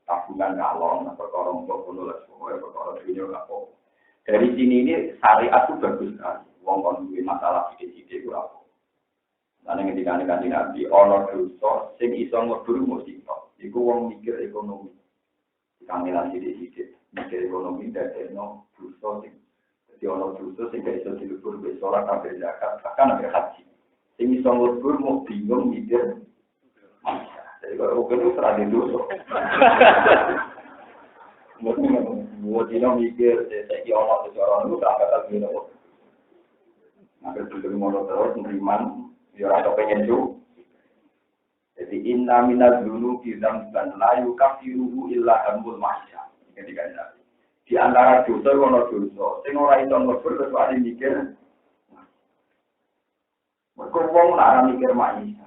Speaker 1: tabungan kalong perkara mbok nulis perkara dunia apa. Dari sini ini syariat itu bagus sekali. Wong kon duwe masalah sithik-sithik ora apa. Lan ngendikane Kanjeng Nabi ana dosa sing iso nglebur musibah. Iku wong mikir ekonomi. Kamilan sithik-sithik mikir ekonomi dadekno dosa sing dadi ana dosa sing gak iso dilebur wis salat kabeh zakat bahkan ambil haji. Sing iso nglebur mau bingung mikir. Jadi kalau itu serah dosa. Buat dino mikir, saya kira orang seseorang itu tak bakal gini. Maka belum mau terus beriman, biar ada pengen juga. Jadi inna minaz dulu bidang dan layu kafiruhu illa hamul mahya. Ketika di antara dosa kono dosa, sing ora iso nglebur kecuali mikir. Mergo wong ora mikir mahya.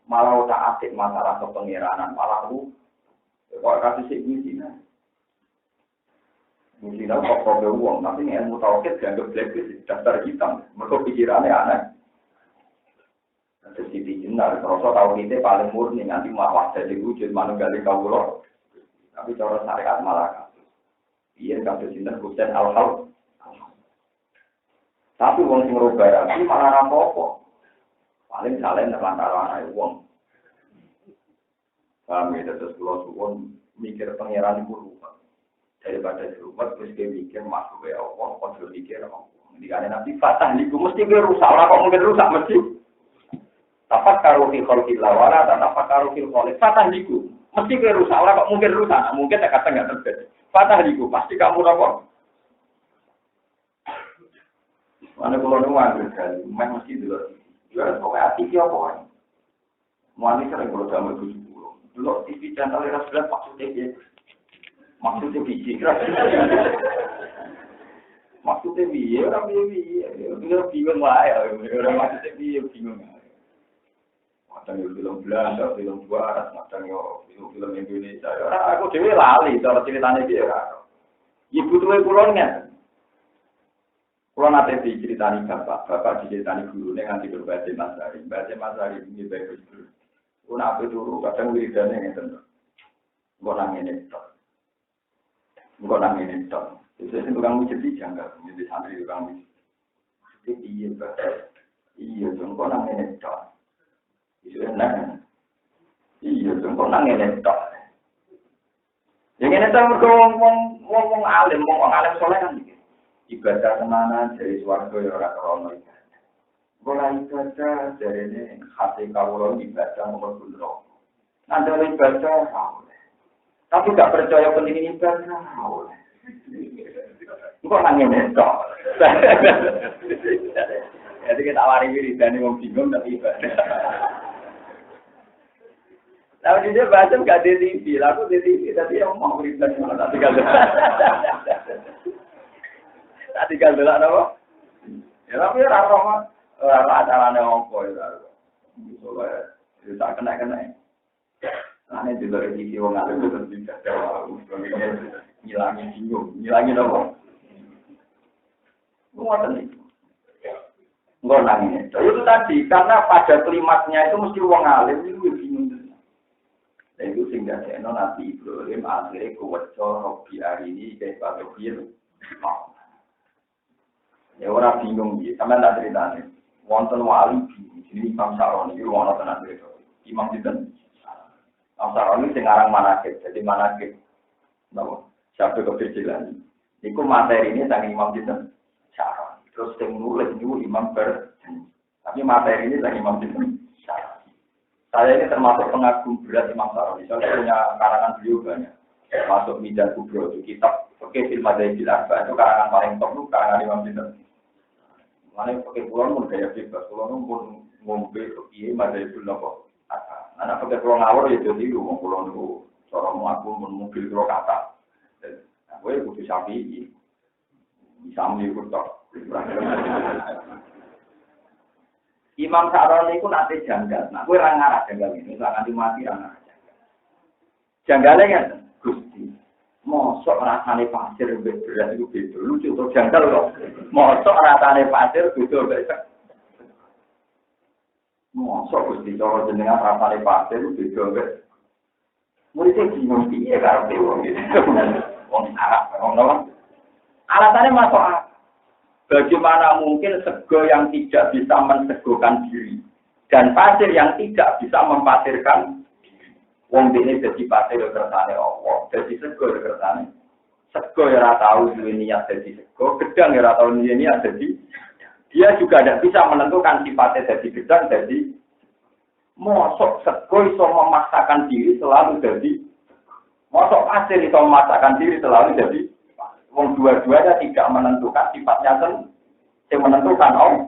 Speaker 1: Malah tak asik masalah kepengiranan, malah kok kasih sik misinan. Mungkin kok problem uang, tapi ilmu tauhid dianggap blacklist, daftar hitam. Mereka pikirannya aneh. Terus di jenar, kalau tahu kita paling murni nanti malah jadi wujud manunggali kaulo. Tapi cara syariat malah kasus. Iya kasus jenar bukan al-hal. Tapi uang sing rubah tapi malah rapopo. Paling salah nerlantaran uang. Kami terus pulau suwon mikir pangeran ibu rumah. Daripada dirumat terus dia mikir masuk ya Allah, kontrol mikir Allah. Dikane nanti fatah niku mesti rusak, ora kok mungkin rusak mesti. Tapak karo fi khalqil lawala dan tapak karo fil khaliq. Fatah niku mesti rusak, ora kok mungkin rusak. Mungkin tak kata enggak terjadi. Fatah niku pasti kamu apa? Mana kalau nunggu kan, mesti dulu. Jual kok hati ki apa? Mane sering kalau jamu 70. Dulu TV channel era 9 maksudnya dia maksudnya biji maksudnya biye orang biye dia bingung lah ya orang maksudnya biye bingung macam yang film Belanda film Barat macam yang film Indonesia orang aku dewe lali cara ceritanya dia kan ibu tuh pulangnya pulang nanti diceritani bapak diceritani guru nih nanti berbahasa Masari ini bagus dulu pun apa dulu kadang wiridannya yang tentu orang ini bukan nang ini dong. Jadi tukang mujid dijanggal, jadi santri tukang mujid. Iya, iya, jengkol nang ngene tok. Iso enak. Iya, jengkol nang ngene tok. Yang ini tahu wong alim soleh kan ibadah tenanan dari swarga ya ora krono ibadah. Bola ibadah dari ini hati kawula ibadah nomor puluh. Nanda ibadah oleh. Tapi gak percaya penting ibadah oleh. Kok nangis tok. Jadi kita awari wiridane wong bingung tapi ibadah. Lalu dia bahasa nggak di TV, aku di TV tapi yang mau berikan mana tadi kalau apa? Ya tapi orang acaranya ngompo ya, soalnya tak kena. Aneh di luar TV orang ada betul tidak ada, ngilangin bingung, ngilangin apa? Muatan nih, nggak nangis. Itu tadi karena pada klimaksnya itu mesti uang alim itu bingung. Itu sehingga Nabi Ibrahim akhirnya kuwecco Robi hari ini kayak Pak Tobir. Ya orang bingung gitu, sama tak ceritanya. Wonten wali bingung, ini Imam Saroni, itu orang tenan itu. Imam Sinten. Imam Saroni sekarang manakib, jadi manakib. Nama siapa keberjilan. Itu materi ini sang Imam Sinten. Saroni. Terus yang nulis itu Imam Berjanji. Tapi materi ini sang Imam Sinten. Saya ini termasuk pengagum berat Imam Saroni. Saya punya karangan beliau banyak. Masuk Midan Kubro itu kitab. Oke, film Madzhabil Arba itu karangan paling top itu karangan Imam Sinten. Mana pakai pulau pun gaya bebas. Pulau pun ngombe pergi Madzhabil Arba. Anak pakai pulau ngawur ya jadi lu pulau itu seorang mengaku mobil pulau kata. Gue butuh sapi. Bisa mengikut tok. Imam Saroni itu nanti janggal. Nah, gue orang ngarah janggal ini. Misalkan mati orang ngarah janggal. Janggalnya kan, Gusti. Mosok rasanya pasir berat itu beda. Lucu tuh janggal loh. Mosok rasanya pasir beda beda. Mosok Gusti. Kalau jenengan rasanya pasir beda beda. Muridnya bingung. Iya karena wong gitu. Wong Arab. Alasannya masuk akal. Bagaimana mungkin sego yang tidak bisa mensegokan diri dan pasir yang tidak bisa mempasirkan diri. Wong ini jadi pasir kersane Allah, jadi sego kersane. Sego ya ora tahu duwe niat jadi sego, gedang ya ora tahu niat jadi. Dia juga tidak bisa menentukan sifatnya jadi gedang jadi. Mosok sego iso memaksakan diri selalu jadi. Mosok pasir iso memaksakan diri selalu jadi. Wong dua-duanya tidak menentukan sifatnya yang menentukan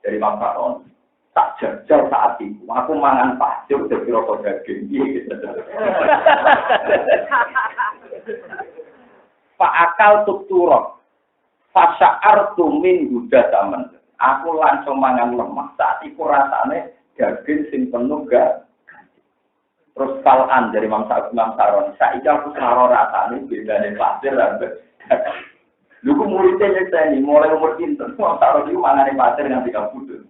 Speaker 1: dari Imam Saroni. Tak jajal saat itu, aku mangan pasir dari rokok daging. Pak akal tukturok, fasyar tumin guda zaman. Aku langsung mangan lemah saat itu rasanya daging sing penuh gak. Terus kalan dari Imam Saroni, saya aku selalu rasanya beda dari pasir dan lu muridnya nyeksa ini, mulai umur pinter, Imam Saroni itu mangane pasir yang 30.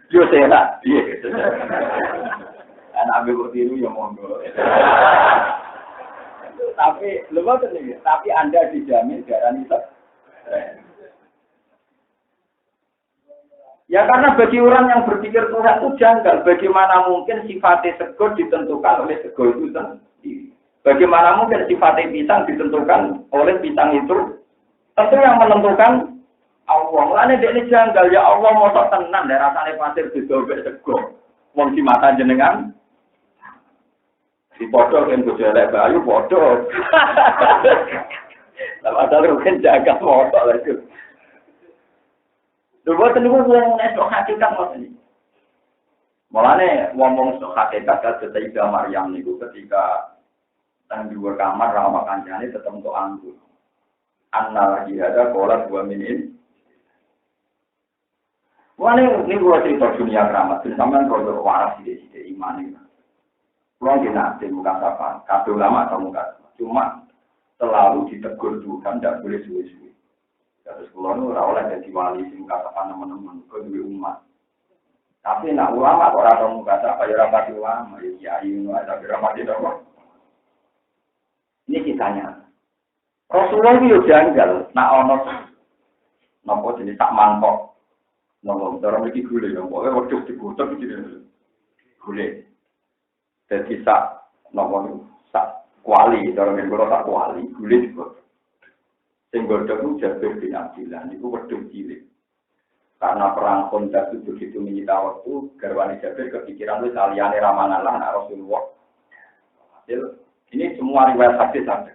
Speaker 1: Yo sehat, iya gitu. Anak ambil tiru ya monggo. Tapi lupa nih, tapi Anda dijamin darah itu. Ya karena bagi orang yang berpikir Tuhan itu janggal, bagaimana mungkin sifatnya sego ditentukan oleh sego itu sendiri. Bagaimana mungkin sifatnya pisang ditentukan oleh pisang itu? Tentu yang menentukan Allah. Mulane dekne janggal ya Allah mosok tenan nek rasane pasir didobek sego. Wong di mata jenengan dipodho kan bojo elek bayu podho. Lah padahal kan jaga mosok lha itu. Lha boten niku wong nek sok hakikat ngoten. Mulane ngomong sok hakikat ketika Maryam niku ketika tang dua kamar sama kancane tetep untuk anggur. Anna lagi ada pola 2 menit. Wah ini gua cerita dunia keramat. Sampean kalau waras di iman ini. Gua nanti bukan apa, kado lama atau muka. Cuma selalu ditegur Tuhan, tidak boleh suwi-suwi. Terus kalau nu oleh jadi wali sing kata teman-teman ke dua umat. Tapi nak ulama orang tahu muka apa ya rapat ulama ya kiai nu ada rapat itu. Ini kitanya. Rasulullah itu janggal, nak ono nopo jenis tak mangkok. Ngomong cara mriki gule yo, pokoke wedhus dibutuh iki gule. Dadi sak nopo sak kuali, cara ngene sak kuali, gule dibutuh. Sing godhog ku Jabir bin Abdillah niku wedhus cilik. Karena perang Khandaq itu begitu menyita waktu, garwane Jabir kepikiran wis saliyane ramangan lah anak Rasulullah. Hasil ini semua riwayat hadis ada.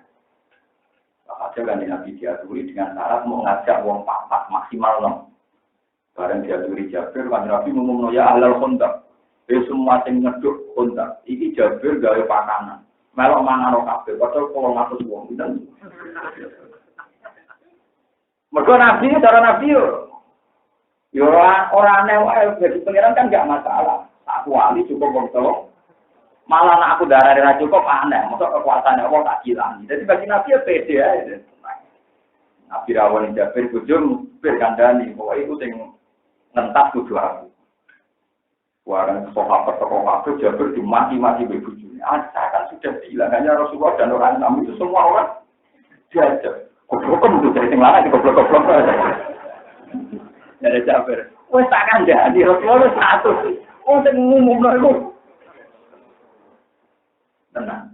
Speaker 1: Hasil kan Nabi diaturi dengan syarat mau ngajak wong papat maksimal 6. Bareng diaturi Jabir kan Nabi ngomongno ya ahlal Khandaq. Semua sing ngeduk Khandaq iki Jabir gawe pakanan. Melok mangan kabeh, padahal 300 wong pinten. Mergo Nabi, cara Nabi yo ora aneh wae, jadi pangeran kan enggak masalah. Tak wali cukup wong telu. Malah nek aku darah ra cukup aneh, mosok kekuasaane Allah tak hilang. Jadi bagi Nabi ya pede ae. Nabi rawon Jabir bojo bir kandhani, pokoke iku sing ngentas kudu aku. Warang sahabat Jabir dimati-mati be bojone. Kan sudah bilang hanya Rasulullah dan orang Islam itu semua orang diajak. Goblok itu dari sing lanang goblok-goblok. Dari Jabir. Wes tak kandhani Rasulullah satu. Oh sing ngumumno iku. Tenang.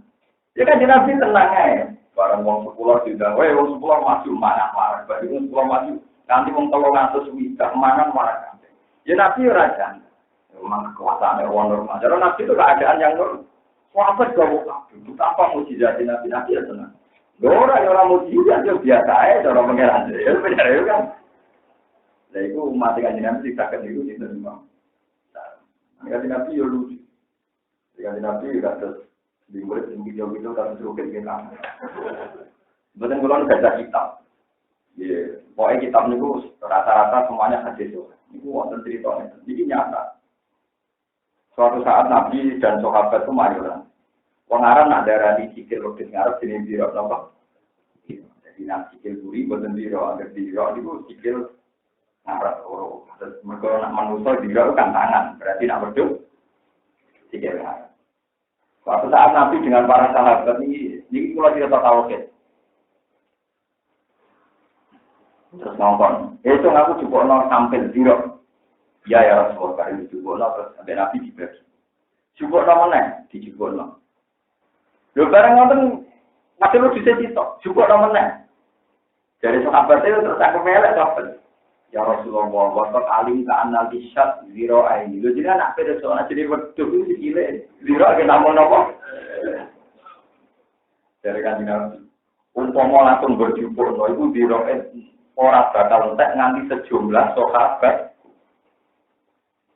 Speaker 1: Ya kan Nabi tenang ae. Barang wong 10 diundang, wong 10 maju marah-marah. Bagi wong 10 maju, nanti wong 300 widak mangan marah kabeh. Ya Nabi ora jan. Memang kekuasaan orang normal. Jadi Nabi itu keadaan yang normal. Sahabat gawe kabeh. Tanpa mukjizat Nabi ya tenang. Orang mukjizat ya biasa aja cara pengeran. Ya benar ya kan. Lah iku umat kanjeng Nabi ditaken niku diterima. Kanjeng Nabi yo lucu. Kanjeng Nabi kados di murid sing video-video kan suruh kita. Betul kula baca kitab. Ya, pokoknya kitab niku rata-rata semuanya hadis. Niku wonten ceritanya. Iki nyata. Suatu saat Nabi dan sahabat itu mayuran. Wong Arab nak darani sikil wedhus ngarep jenenge biro napa? Jadi nak sikil buri boten biro, angger biro niku sikil ngarep ora. Terus mergo nak manusa biro kan tangan, berarti nak wedhus sikil ngarep. Suatu saat Nabi dengan para sahabat ini kula cerita tauhid. Terus ngomong, itu aku jupukno sampil biro. Ya Rasulullah kali dijupukno terus sampai Nabi dibagi. Jupukno meneh, dijupukno. Lho bareng ngoten masih lu dicecito, jupukno meneh. Dari sahabat itu terus aku melek sahabat. Ya Rasulullah, waktu alim ka anal isyad zero aini. Lho jadi anak pada soalnya jadi wedhus itu sikile zero ke namun apa? Dari kanjeng Nabi. Umpama langsung berjupukno iku zero ora bakal entek nganti sejumlah sahabat.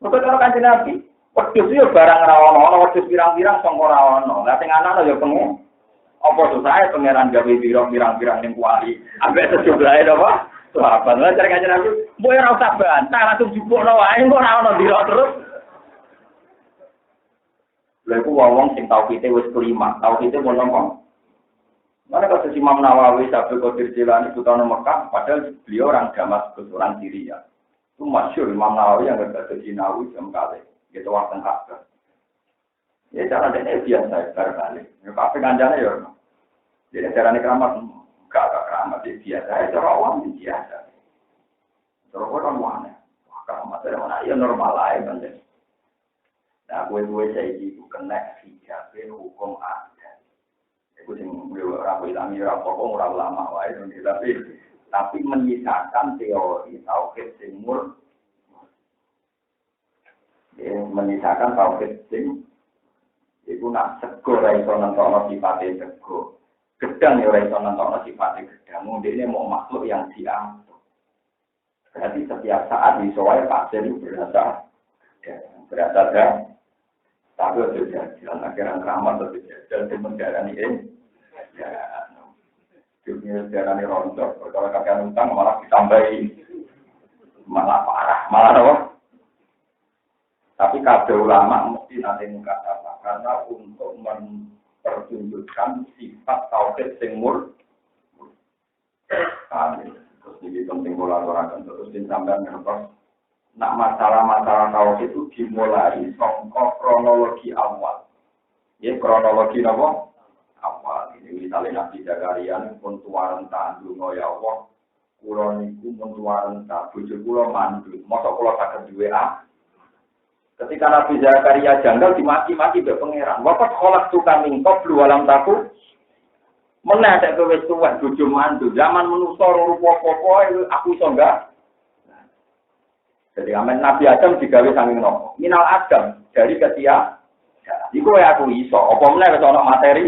Speaker 1: Maka kalau kanjeng Nabi, wedhus yo barang ra ono, wedhus pirang-pirang sangka ra ono. Lah sing ana yo pengen apa dosae pangeran gawe pirang-pirang ning kuali. Ambek sejumlahe apa? Sahabat lah cari kanjeng Nabi, mbok ora usah bantah langsung jupukno wae kok ora ono dira terus. Lha iku wong sing tauhide wis kelima, tauhide mau ngomong. Mana kata Imam Nawawi Syabul Qadir Jilani Sultan Mekah, padahal beliau orang Damaskus, orang Syria. Itu masyhur Imam Nawawi yang berkata Jinawi jam kali, gitu waktu Ka'bah. Ya cara dia biasa berbalik. Ya kafe kanjane ya. Jadi carane keramat enggak keramat biasa, cara awam biasa. Cara orang mana? Wah keramat mana ya normal aja kan. Nah, gue saiki ku kena sijabe hukum adat. Iku sing ora ilami ora pokok ora ulama wae tapi menyisakan teori tauhid sing murni. Menyisakan tauhid sing iku nak sego ra iso nentokno sifate sego. Gedang ya ora iso nentokno sifate gedang. Ndekne mau makhluk yang diatur. Berarti setiap saat iso wae pasir itu berasa dah. Tapi sudah jalan akhirnya keramat atau jalan temen ini. Ya, dunia darah ini rontok. Kalau kakek utang malah ditambahi, malah parah, malah apa? Tapi kabeh ulama mesti nanti muka apa? Karena untuk mempertunjukkan sifat tauhid sing murni. Terus ini penting kolaborasi terus disampaikan terus. Nak masalah-masalah tauhid itu dimulai sangka kronologi awal. Ya kronologi apa? Awal. Ini misalnya Nabi Zakaria pun tuaran tandung ya Allah, kula niku mun tuwaren ta bojo kula mandul, mosok kula saged duwe a. Ketika Nabi Zakaria janggal dimaki-maki mbek pangeran. Wakat kholak tukang mingkop lu alam taku. Meneh nek kowe wis tuwek bojo mandul, zaman manusa rupa apa aku iso enggak. Jadi amen Nabi Adam digawe sanging nopo. Minal Adam dari ketia. Iku aku iso, apa meneh wis ana materi.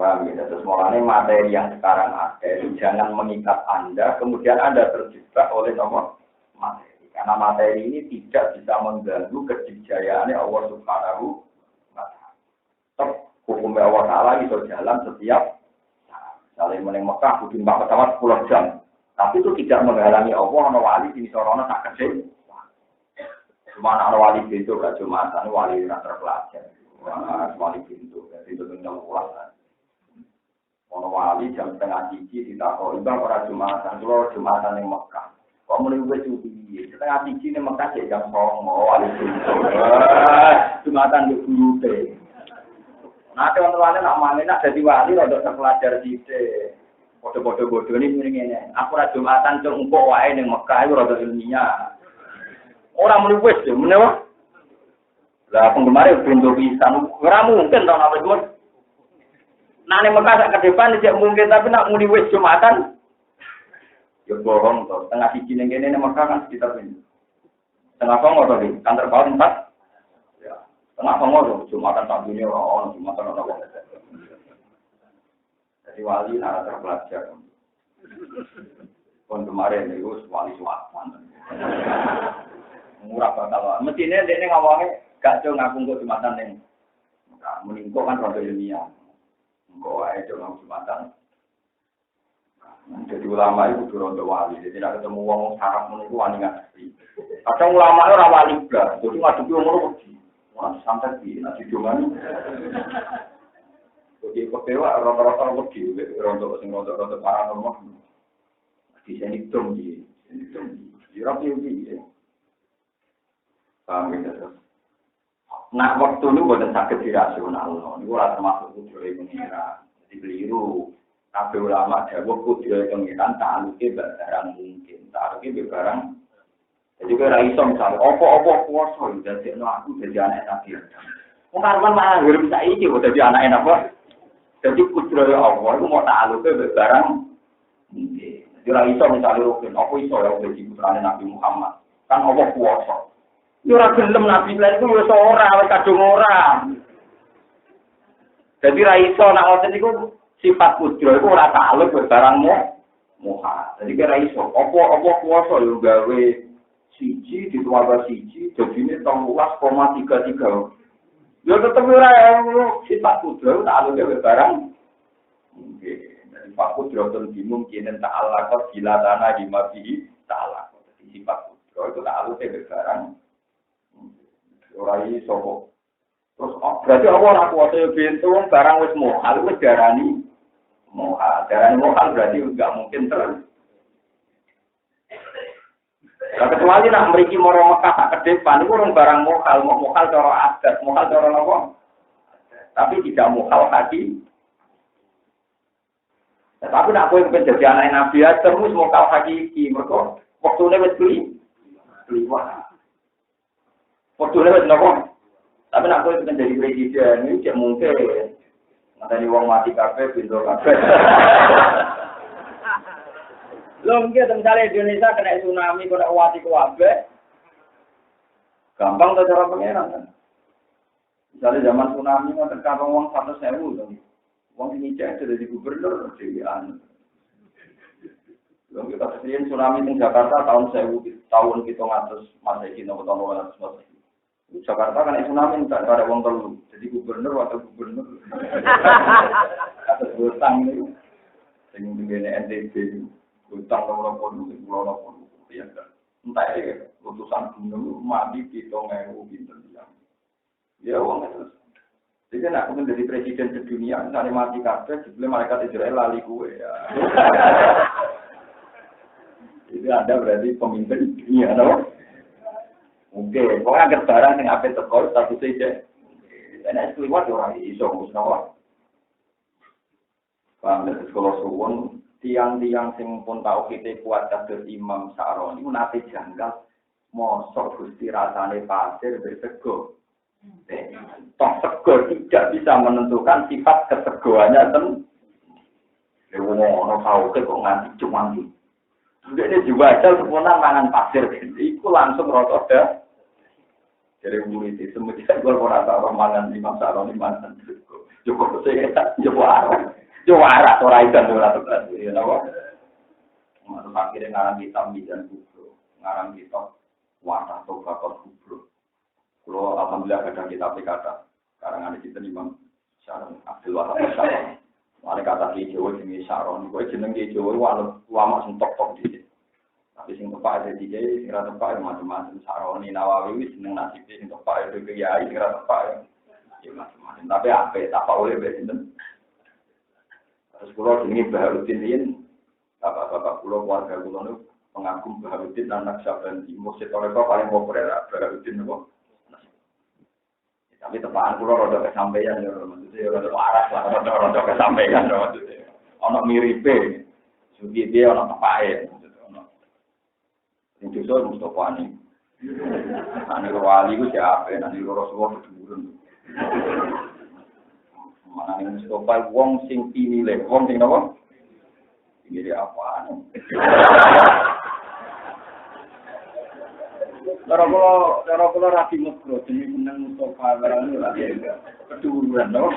Speaker 1: Paham ya, terus mulanya materi yang sekarang ada, jangan mengikat Anda, kemudian Anda terjebak oleh nomor materi. Karena materi ini tidak bisa mengganggu kejayaan Allah Subhanahu wa Ta'ala. Hukum Allah Ta'ala itu jalan setiap saling meneng Mekah, bikin pesawat 10 jam. Tapi itu tidak menghalangi Allah, ana wali di sorona tak kecil. Cuma ana wali itu, gak cuma wali yang terpelajar. Wali pintu, itu tentang pulang. Ono wali jam 2:30 ditakoni bang ora Jumatan, kula Jumatan ning Mekah. Kok muni wis suwi, 2:30 ning Mekah jek jam 09.00 wali Jumatan yo gurute. Nah, ono wali nak mangene nak dadi wali rada terpelajar sithik. Padha-padha bodhone muni ngene. Aku ora Jumatan cuk engko wae ning Mekah iku rada ilmiah. Ora muni wis yo menawa. Lah penggemar bentuk pisan ora mungkin to nek wis nane Mekah sak kedepan tidak mungkin, tapi nak muni wis Jumatan ya bohong to. Tengah siji ning kene Mekah kan sekitar ini. Tengah songo to iki, kantor bawah 4. Ya, tengah songo to Jumatan sak dunia ora ono Jumatan ora ono. Jadi wali nara terpelajar. Pun kemarin itu wali suatan. Murah bakal. Mestine dekne ngawange gak do ngaku kok Jumatan ning Mekah. Meningko kan rada ilmiah. Kok ae dong Jumatan. Jadi ulama itu durung wali, jadi tidak ketemu wong saraf menunggu wani ngasih. Kadang ulama itu ora wali blas, jadi ngadepi wong ngono wedi. Wah, santai iki nek didongani. Jadi kepewa rata-rata wedi, rata-rata paranormal. Di sini dong di rapi iki. Paham ya, terus. Nah, waktu itu bukan sakit dirasional, itu ora termasuk kudrohe pengira. Jadi keliru. Kabeh ulama jawab kudrohe pengiran taluke barang mungkin, taluke barang. Jadi kira iso misale apa-apa kuwasa dadekno aku dadi anak Nabi. Wong karwan malah ngirim saiki kok dadi anak apa? Jadi kudrohe Allah itu mau taluke barang mungkin. Jadi ora iso misale rukun, apa iso ya dadi putrane Nabi Muhammad. Kan apa kuwasa. Yo ora gelem Nabi lan iku wis ora wis kadung ora. Dadi ra iso nek ngoten iku sifat kudro iku ora takluk barangmu muha. Dadi ra iso apa kuwasa yo gawe siji ditambah siji dadine 13,33. Yo tetep ora sifat kudro takluk barang. Nggih, dadi sifat kudro ten dimungkinen ta'ala kok gila tanah di mati ta'ala. Dadi sifat kudro itu takluk barang. Ora iso kok. Terus berarti apa ora kuwasa bentuk barang wis mohal wis darani mohal. Darani mohal berarti enggak mungkin terus. Lah kecuali nak mriki moro Mekah sak kedepan iku urung barang mohal cara adat, mohal cara napa? Tapi tidak mohal hati. Tapi nak kowe pengen dadi anak Nabi terus mohal hakiki mergo wektune wis kliwat. Waktunya wis nopo. Tapi nak kowe pengen jadi presiden iki cek mungkin. Ngenteni wong mati kabeh pintu kabeh. Lho nggih misalnya Indonesia kena tsunami kena wati kabeh. Gampang to cara pengenan kan. Misalnya zaman tsunami ngoten karo wong 100.000 to. Wong ini cek jadi gubernur dhewean. Lho kita kesien tsunami di Jakarta tahun 1000 tahun 700 Masehi nopo tahun 800 Masehi. Jakarta kan tsunami enggak ada wong telu. Jadi gubernur atau gubernur. Atas utang ini. Sing ngene NTB utang nomor puluh ya kan. Entah ya utusan gunung mati 7.000 pinten ya. Ya wong terus. Jadi nak menjadi presiden sedunia, misalnya mati kabeh, sebelum malaikat Israel lali kue ya. Jadi Anda berarti pemimpin dunia, no? Oke, pokoknya agar barang yang apa tekor satu saja. Dan es keluar orang iso musnawar. Paham dari sekolah suwun, tiang-tiang sing pun tahu kita kuat kados Imam Sa'roni, nate janggal, mosok Gusti rasane pasir bersego. Toh sego tidak bisa menentukan sifat kesegoannya ono tahu kok nganti cuman iki. Ini juga aja sempurna mangan pasir, itu langsung rotok dah. Dari murid itu, semuanya gue mau rasa orang mangan Imam Sa'roni mangan. Cukup saya juara orang itu juara ya apa? Terus akhirnya ngarang kitab Mizan Kubro, ngarang kitab Wadah Tobakat Kubro. Kalau alhamdulillah ada kitab kata karangan kita Imam Sa'roni Abdul Wahab Sa'roni. Ada kata di Jawa jenis Sa'roni, gue jeneng di Jawa lama sing top di. Tapi sing tepak ada di Jawa, sing tepak macam-macam Sa'roni Nawawi seneng nasib sing tepak itu kiai sing tepak ya macam-macam. Tapi apa tak boleh besinten. Terus pulau ini Baharudin ini, bapak-bapak pulau warga pulau itu mengagum Baharudin anak Syaban di Musik Toreko paling populer Baharudin itu. Tapi tepaan pulau roda kesampaian ya, maksudnya roda waras lah, roda kesampaian maksudnya. Ono miripe, sugi dia ono tepae, ono. Yang justru Mustafa nih, nanti wali itu siapa? Nanti Rasulullah turun. Mana nih Mustafa wong sing pinilih, wong sing apa? Ini apaan? Cara kula rapi mukro, jadi menang Mustafa barang lagi keduruan, no?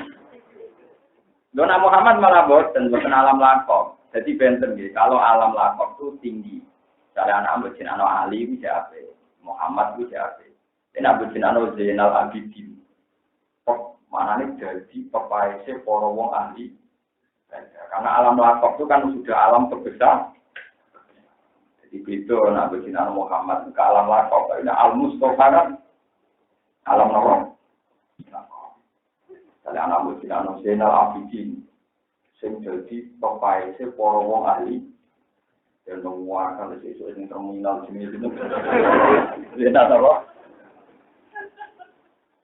Speaker 1: Dona Muhammad malah boten alam lakok. Jadi benten gitu. Kalau alam lakok itu tinggi. Misalnya anak bujin anak Ali bisa apa? Muhammad bisa apa? Dan anak bujin anak Zainal Abidin. Mana nih jadi pepaese para wong ahli. Karena alam lakok itu kan sudah alam terbesar. Jadi itu nak bersinar Muhammad ke alam lakok. Ini al-Mustafa kan alam lakok. Kalau anak bersinar Zainal Abidin, sing jadi pepaese para wong ahli dan menguatkan sesuatu yang terminal jenis itu. Lihat apa?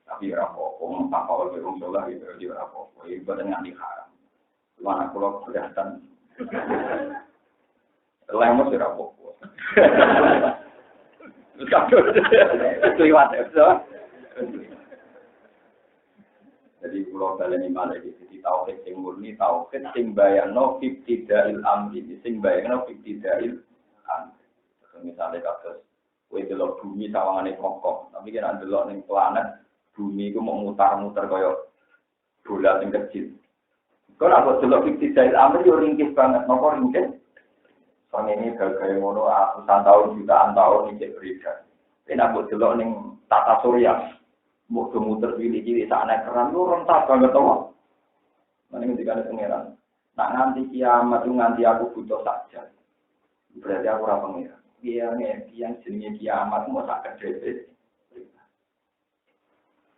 Speaker 1: Tapi rapopo, tanpa oleh orang sholat gitu, di rapopo, ibadah yang diharam. Mana kalau kelihatan, lemos di rapopo. Itu iwat ya, jadi pulau balen ini malah jadi tauhid sing murni, tauhid sing bayangno ibtidail amri, sing bayangno ibtidail amri. Misalnya kados, kowe delok bumi sawangane kokoh, tapi kan delok ning planet bumi itu mau mutar-mutar kaya bola yang kecil. Kalau aku delok ibtidail amri yo ringkih banget, napa ringkih? Soalnya ini gaya ngono ratusan tahun, jutaan tahun iki beredar. Nek aku delok ning tata surya muter-muter pilih-pilih sana keran lu rentak banget toh. Mana ketika ada pangeran. Nak nganti kiamat lu nganti aku butuh saja. Berarti aku ora pangeran. Dia yang jenenge kiamat mau sak kedhe.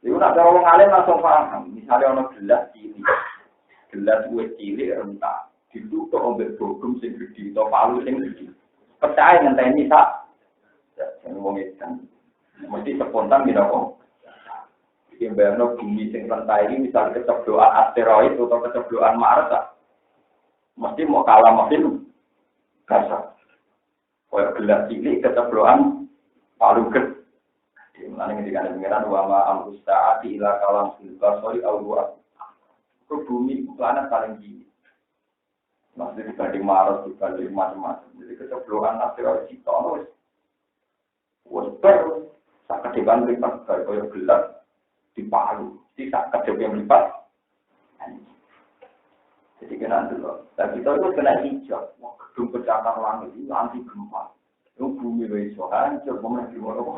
Speaker 1: Iku nak cara wong alim langsung paham. Misale ana gelas cilik. Gelas wis cilik rentak. Ditutup ombek bogum sing gedhi to palu sing gedhi. Percaya ngenteni sak. Jangan wong edan. Mesti spontan gitu kok. Bayangno bumi sing rentai ini misalnya kecebloan asteroid atau kecebloan Mars, mesti mau kalah mesin kasar. Kayak gelas cilik kecebloan palu gede. Mulane ketika pengiran wama al-ustaati ila kalam silba sorry al-buat. Ke bumi planet paling tinggi. Maksudnya dibanding Mars, dibanding macam-macam. Jadi kecebloan asteroid itu wes ber sak kedepan lipat kayak gelas di Palu, tidak kerja yang lipat. Jadi kena dulu. Dan kita itu kena hijau. Wah, gedung pencakar langit ini anti gempa. Itu bumi besok hancur, pemenang di mana?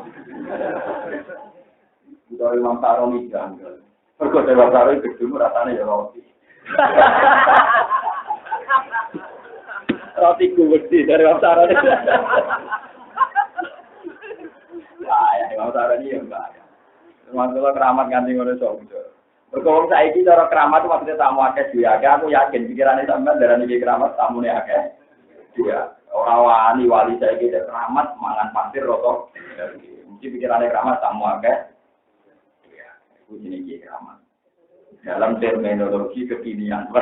Speaker 1: Kita Imam Sa'roni janggal. Pergo Imam Sa'roni gedung rasanya ya roti. Roti gede dari Imam Sa'roni. Ya, Imam Sa'roni ya enggak. Masalah keramat ganti ngono sok. Berkong saiki cara keramat itu maksudnya tamu akeh dia. Aku yakin pikirane sampean darane iki keramat tamune akeh. Dia ora wali saiki keramat mangan pasir roto. Mesti pikirane keramat tamu akeh. Ya, itu jenenge keramat. Dalam terminologi kekinian.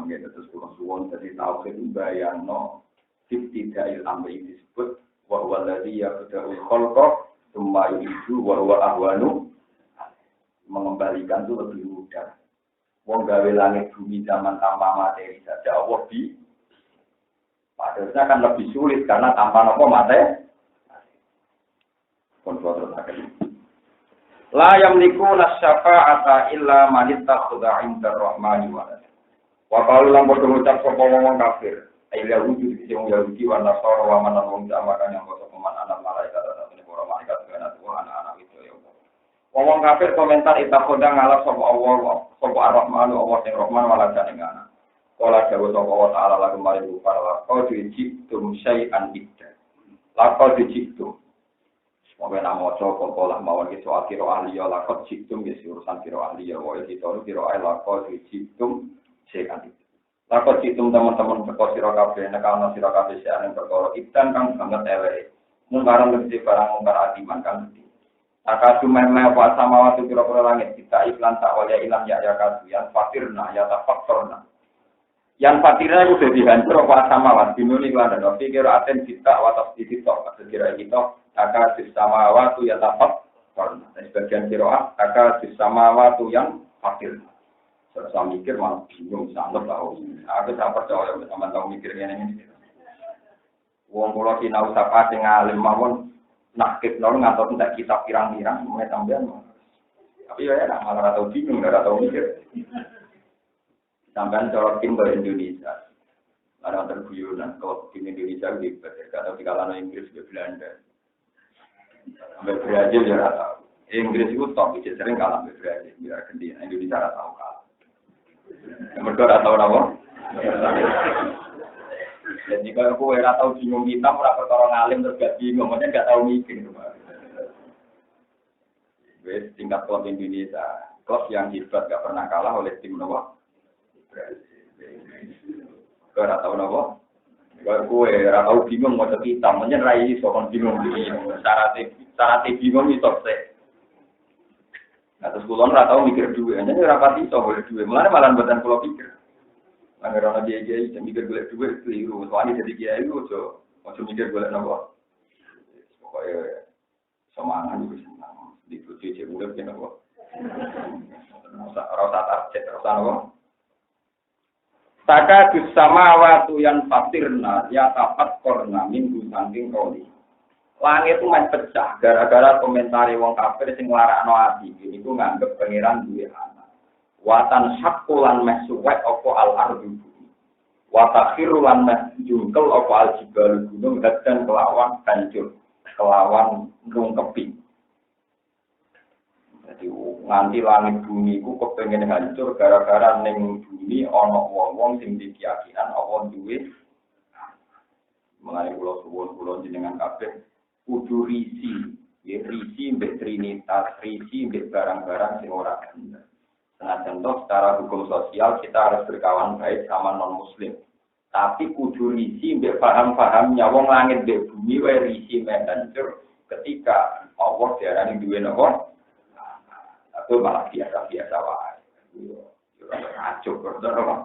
Speaker 1: paham ya terus kurang suwon dari tauhid bayangno ibtidail amri disebut wa huwa alladzi yabda'ul khalqa tsumma yu'idu wa huwa ahwanu mengembalikan itu lebih mudah. Wong gawe langit bumi zaman tanpa materi saja Allah di padahal kan lebih sulit karena tanpa apa materi. Kontrol terus. La yamliku nasyafa'ata illa man ittakhadha 'inda ar-rahmani walad. Wa qalu lam berducap sapa wong kafir. Ila wujud sing Yahudi wa Nasara wa man wong jamakan yang kosok peman anak malaikat atau para malaikat kana Tuhan anak itu ya. Wong kafir komentar ittakhadha ngalap sapa Allah sapa ar-rahman Allah sing rahman walad ing anak. Kala dawuh sapa Allah taala lagu mari para kau dijiktum syai'an idda. Lakau dijiktum mungkin nama cokok pola mawon kita akhiru ahli ya lakot jiktum ya urusan kiro ahli ya woi kita lu kiro ahli lakot jiktum sekan lakot jiktum teman-teman teko siro kafe nekal siro kafe sean yang berkoro ikan kang banget ewe mungkaran lebih barang mungkar adiman kan akadu memang apa sama waktu kira-kira langit kita iklan tak wajah ilang ya kadu yang fakirna ya tak faktorna yang fakirnya itu jadi hancur apa sama waktu ini iklan dan waktu kira aten kita watas di sitok kira kita akal sama waktu yang dapat karena sebagian kiroah akal sama waktu yang fakir. Saya mikir malah bingung sangat tahu. Aku tak percaya sama tahu mikirnya ini. Wong kula sinau sapa sing alim mawon nakit nol ngatur entek kitab pirang-pirang mulai tambahan. Tapi ya malah tahu bingung, ora tahu mikir. Sampai cara tim ke Indonesia. Ada terguyuran kalau tim Indonesia di atau di kalangan Inggris ke Belanda. Sampai Brazil ya rata. Inggris itu top, bisa sering kalah sampai Brazil. Biar Argentina, Indonesia rata tahu kalah. Mereka rata tahu apa? Dan jika aku rata tahu bingung kita, merasa orang alim terus gak bingung, maksudnya gak tahu mikir. Wes tingkat klub Indonesia, klub yang hebat gak pernah kalah oleh tim Brazil. Kau rata tahu apa? Kue tahu bingung mau kita, mungkin rai soal bingung begini, syarat bingung itu sih. Atas kulon tahu mikir dua, hanya rapati soal dua, malah buatan pulau pikir. Anggaran dia mikir boleh dua keliru, soalnya jadi dia itu macam mikir boleh nopo. Pokoknya semangat juga senang, di tujuh bulan dia nopo. Rasa target, rasa nopo. Taka sama waktu yang fatirna ya tapat korna minggu saking koli. Langit itu main pecah gara-gara komentari wong kafir sing nglarakno ati iki ku nganggep pangeran duwe anak. Watan hakulan meh suwek apa al ardu. Wa takhiru lan meh jungkel apa al jibal gunung dan kelawan hancur, kelawan rungkepi. Jadi nganti langit bumi ku kepengen hancur gara-gara ning bumi ana wong-wong sing dikeyakinan apa duwe mengenai pulau jenengan kabeh kudu risi ya risi mbek trinitas risi mbek barang-barang sing ora bener. Senajan toh secara hukum sosial kita harus berkawan baik sama non muslim. Tapi kudu risi mbek paham-pahamnya wong langit mbek bumi wae risi mbek hancur ketika Allah diarani duwe napa? Aku malah biasa-biasa wae. Yo ngaco berdoa.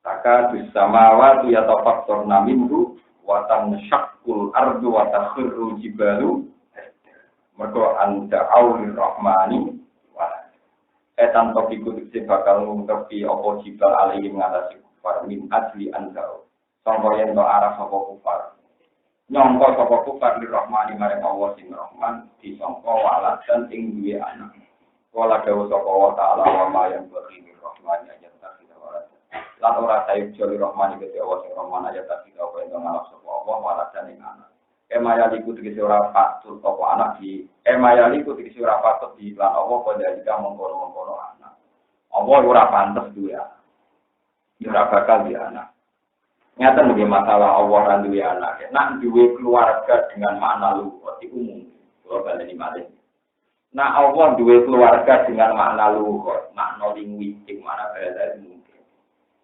Speaker 1: Taka bisamawati ya tafakkur naminhu wa tanshaqqul ardu wa takhirru jibalu. Mergo anta aulir rahmani wa etan topiku dikse bakal ngungkepi apa jibal alaihi mengatasi kufar min ajli anta. Sangka yen to arah sapa kufar. Nyangka sapa kufar li rahmani marang Allah sing rahman disangka walad dan ing duwe anak. Wala dawu sapa wa ta'ala wa ma yang berkhidmah rahman ayat kita walad. Lan ora sayup joli rahman iki Allah sing rahman ayat kita apa ing ngalap sapa Allah walad dan ing anak. Emayaliku tegese ora patut apa anak di emayaliku tegese ora patut di lan Allah pada jika mengkono-mengkono anak. Allah ora pantes duwe anak. Ora bakal duwe anak. Nyata nih masalah Allah dan duwe anak. Nak duwe keluarga dengan makna luhur iku mungkin. Kalau baleni malih. Nah Allah duwe keluarga dengan makna luhur, makna linguistik, makna bahasa mungkin.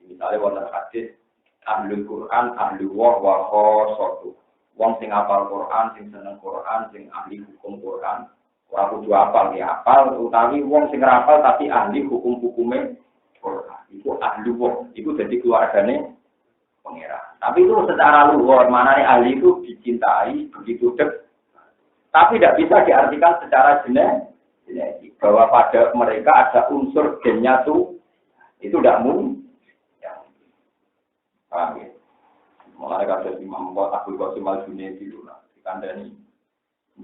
Speaker 1: Misalnya wonten hadis ahlul Quran, ahlul wa khosotu. Wong sing hafal Quran, sing seneng Quran, sing ahli hukum Quran, ora kudu hafal ya hafal, utawi wong sing hafal tapi ahli hukum-hukume Quran. Iku ahli wong, iku jadi keluargane pangeran. Tapi itu secara luhur, mana ahli itu dicintai begitu dekat. Tapi tidak bisa diartikan secara genetik bahwa pada mereka ada unsur gennya tuh itu tidak mungkin. Paham ya? Mulai kata Imam Abdul Qasim Al-Junaidi dulu lah, dikandani.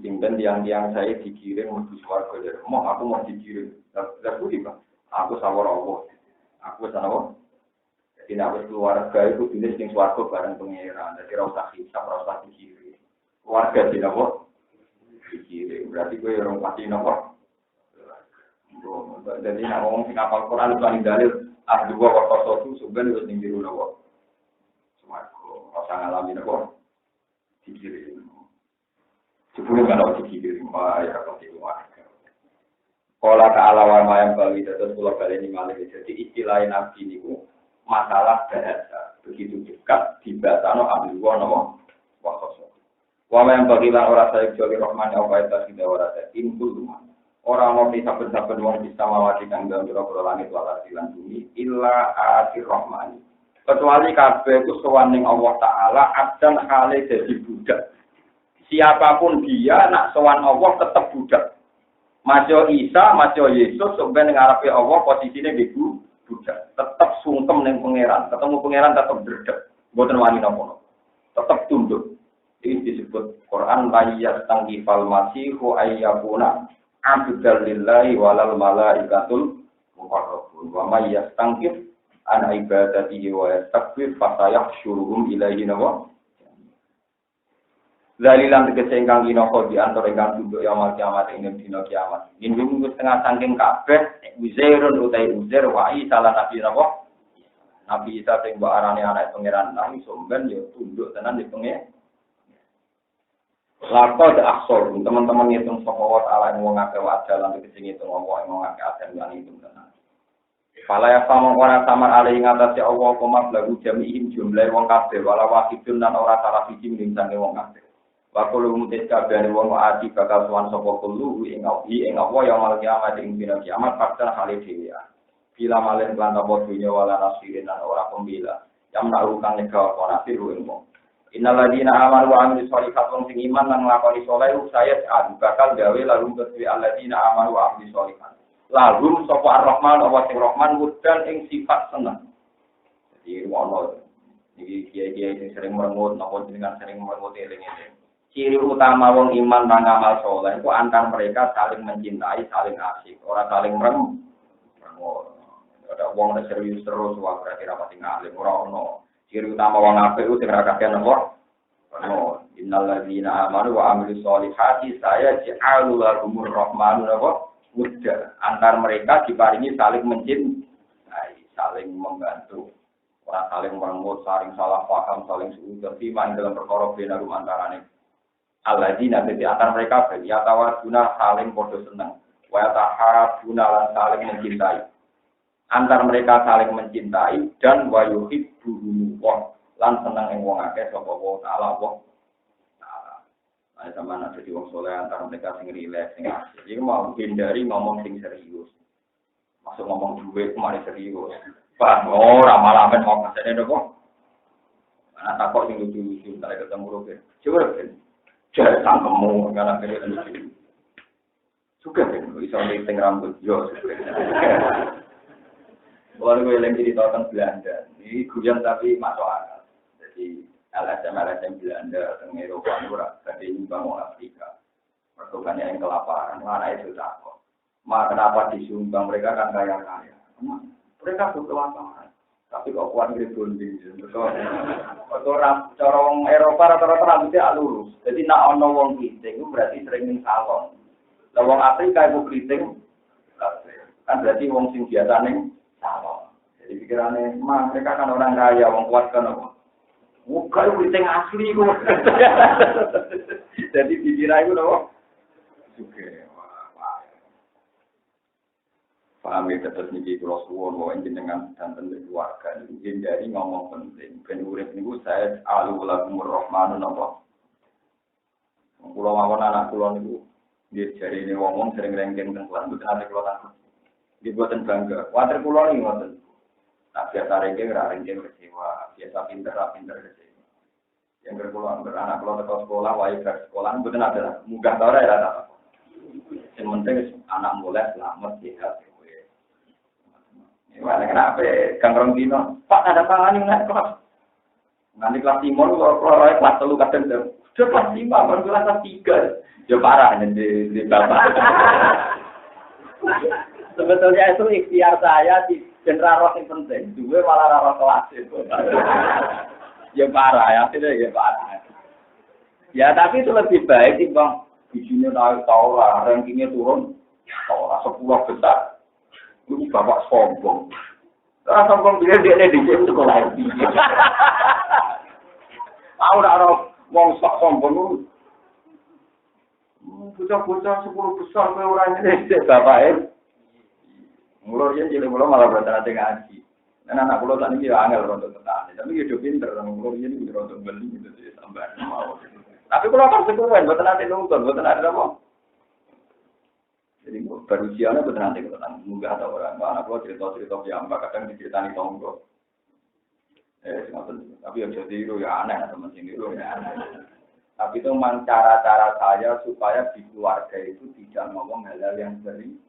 Speaker 1: Jengben tiang-tiang saya dikirim menuju swarga dari rumah, aku mau dikirim. Aku juga, aku sawar Allah, aku sana. Jadi nak keluarga itu jenis yang swarga bareng pengiran, jadi rasa hisab, rasa dikirim. Keluarga tidak mau dikirim, berarti gue orang pasti nopo. Jadi nak ngomong sing apal Quran itu dalil dua waktu itu sebenarnya itu tinggi nopo. Rasa ngalami nopo dikirim. Sebelum kalau dikirim, ya kalau dikirim. Kalau Ta'ala wa mayam bali terus pulau kali ini malah jadi istilah nabi niku masalah bahasa begitu dekat di bahasa no ambil nopo waktu. Wa mayam bali lan ora saya joli rahman apa itu tidak ora saya impul rumah. Orang mau saben-saben wong bisa mawati kang dalam pira-pira langit wal lan bumi illa atir rahman. Kecuali kabeh itu sowaning Allah Ta'ala adan hale jadi budak. Siapapun dia nak sowan Allah tetap budak. Majo Isa, majo Yesus sebenarnya ngarepe Allah posisine gitu budak. Tetap sungkem ning pangeran, ketemu pangeran tetap berdek. Mboten wani napa. Tetap tunduk. Ini disebut Quran layyat tangkifal masihu ayyakuna abdal lillahi walal malaikatul muqarrabun. Wa may yastangkif an ibadatihi wa yastakbir fasayahsyuruhum ilaihi nawa. Dalilan tegese ingkang inoko di antara ingkang tunduk yaumul kiamat ing dina kiamat. Injung setengah saking kabeh Uzairun utai Uzair wa Isa lan nabi napa? Nabi Isa sing mbok arane anak pangeran nang somben ya tunduk tenan di pengen. Laqad ahsor teman-teman ngitung sapa wa taala wong akeh wae dalan tegese ngitung wong akeh aten lan ngitung tenan. Fala ya sama ora samar ali ngatasi Allah koma lagu jami'in jumlah wong kabeh wala wahidun lan ora salah siji mingsane wong kabeh. Wakulu mutis kabehane wong ati bakal sowan sapa kulo ing Allah ya mal kiamat ing dina kiamat faktor hale dhewe. Bila malen lan apa dunya wala nasirin lan ora pembela. Yang melakukan nyegah ora siru ing wong. Innal ladina amanu wa amilus sholihat wong sing iman lan nglakoni saleh saya bakal gawe lalu kedue alladzina amanu wa amilus sholihat. Lalu sapa ar-Rahman wa sing Rahman mudan ing sifat seneng. Jadi ono iki kiai-kiai sing sering merengut napa jenengan sering merengut eling-eling. Ciri utama wong iman dan amal soleh itu antar mereka saling mencintai, saling asik, orang saling merem. Ada wong serius terus, wah berarti rapat tinggal. Orang no. Ciri utama wong apik itu segera kakek nomor. No. Innalladzina amanu wa amilus sholihati saya ja'alu lahumur rahmanu napa? Mudah. Antar mereka diparingi saling mencintai, saling membantu. Orang saling merenggut, saling salah paham, saling suudon. Iman dalam perkara benarum antarane. Alladzina di antara mereka ya tawaduna saling podo seneng wa taharabuna lan saling mencintai antar mereka saling mencintai dan wa yuhibbuhum lan seneng ing wong akeh sapa wa taala wa taala ana sampeyan dadi wong saleh antar mereka sing rileks sing asik iki mau hindari ngomong sing serius masuk ngomong duwe kemari serius pak ora malah men mau kasene kok ana takok sing lucu-lucu nek ketemu lho coba jangan sangkemu, karena ini lucu. Suka kan, bisa meeting rambut, yo. Kalau gue yang jadi tonton Belanda, ini guyon tapi masuk akal. Jadi LSM Belanda, teng Eropa, murah, tapi nyumbang orang Afrika. Pertukannya yang kelaparan, mana itu takut. Kenapa disumbang mereka kan kaya-kaya? Mereka tuh kelaparan. Tapi kok kuat gitu bonding, orang Eropa rata-rata rambutnya lurus. Jadi nak ono wong keriting itu berarti sering ning salon. Lah wong Afrika itu keriting, kan berarti wong sing biasa ning salon. Jadi pikirannya, mereka kan orang kaya, wong kuat kan apa? Muka itu keriting asli kok. Jadi pikiran itu apa? Oke. Paham ya, terus niki kula suwun bahwa jenengan dan tentu keluarga ini dari ngomong penting. Ben urip niku saya alulahumur rahmanun apa. Kula mawon anak kula niku nggih jarine wong sering rengking teng kelas mboten ate kula takut. Nggih boten bangga. Kuwatir kula niki ngoten. Nah, biasa rengking kecewa, biasa pinter kecewa. Yang berpulang beranak kalau ke sekolah, wajib ke sekolah, betul ada mudah tau ya rata. Yang penting anak mulai selamat sehat. Gimana kenapa? Kang Rongdino, Pak ada tangan yang naik kelas. Nanti kelas 5 kalau kelas 3 kadang sudah kelas 5, baru kelas 3. Ya parah di bapak. Sebetulnya itu ikhtiar saya di general roh yang penting. Juga malah roh kelas itu. Ya parah ya, tidak ya parah. Ya tapi itu lebih baik sih bang. Bijinya naik tahu rankingnya turun. Tahu 10 besar. Itu bapak sombong. Karena sombong dia di sekolah ini. Tahu tak roh, wong sombong itu. Bocah-bocah 10 besar ke orangnya ini bapak mulur ya jadi mulur malah berarti ngaji. Dan anak pulau tadi dia angel rontok petani, tapi dia pinter orang mulur ini rontok beli gitu sih tambah mau. Tapi kalau konsekuen buat nanti nonton, buat nanti apa? Jadi baru siangnya buat nanti tentang munggah atau orang anak pulau cerita piambak kadang diceritani tonggo. Tapi yang jadi itu ya aneh teman sini itu ya aneh. Tapi itu memang cara-cara saya supaya di keluarga itu tidak ngomong hal-hal yang sering.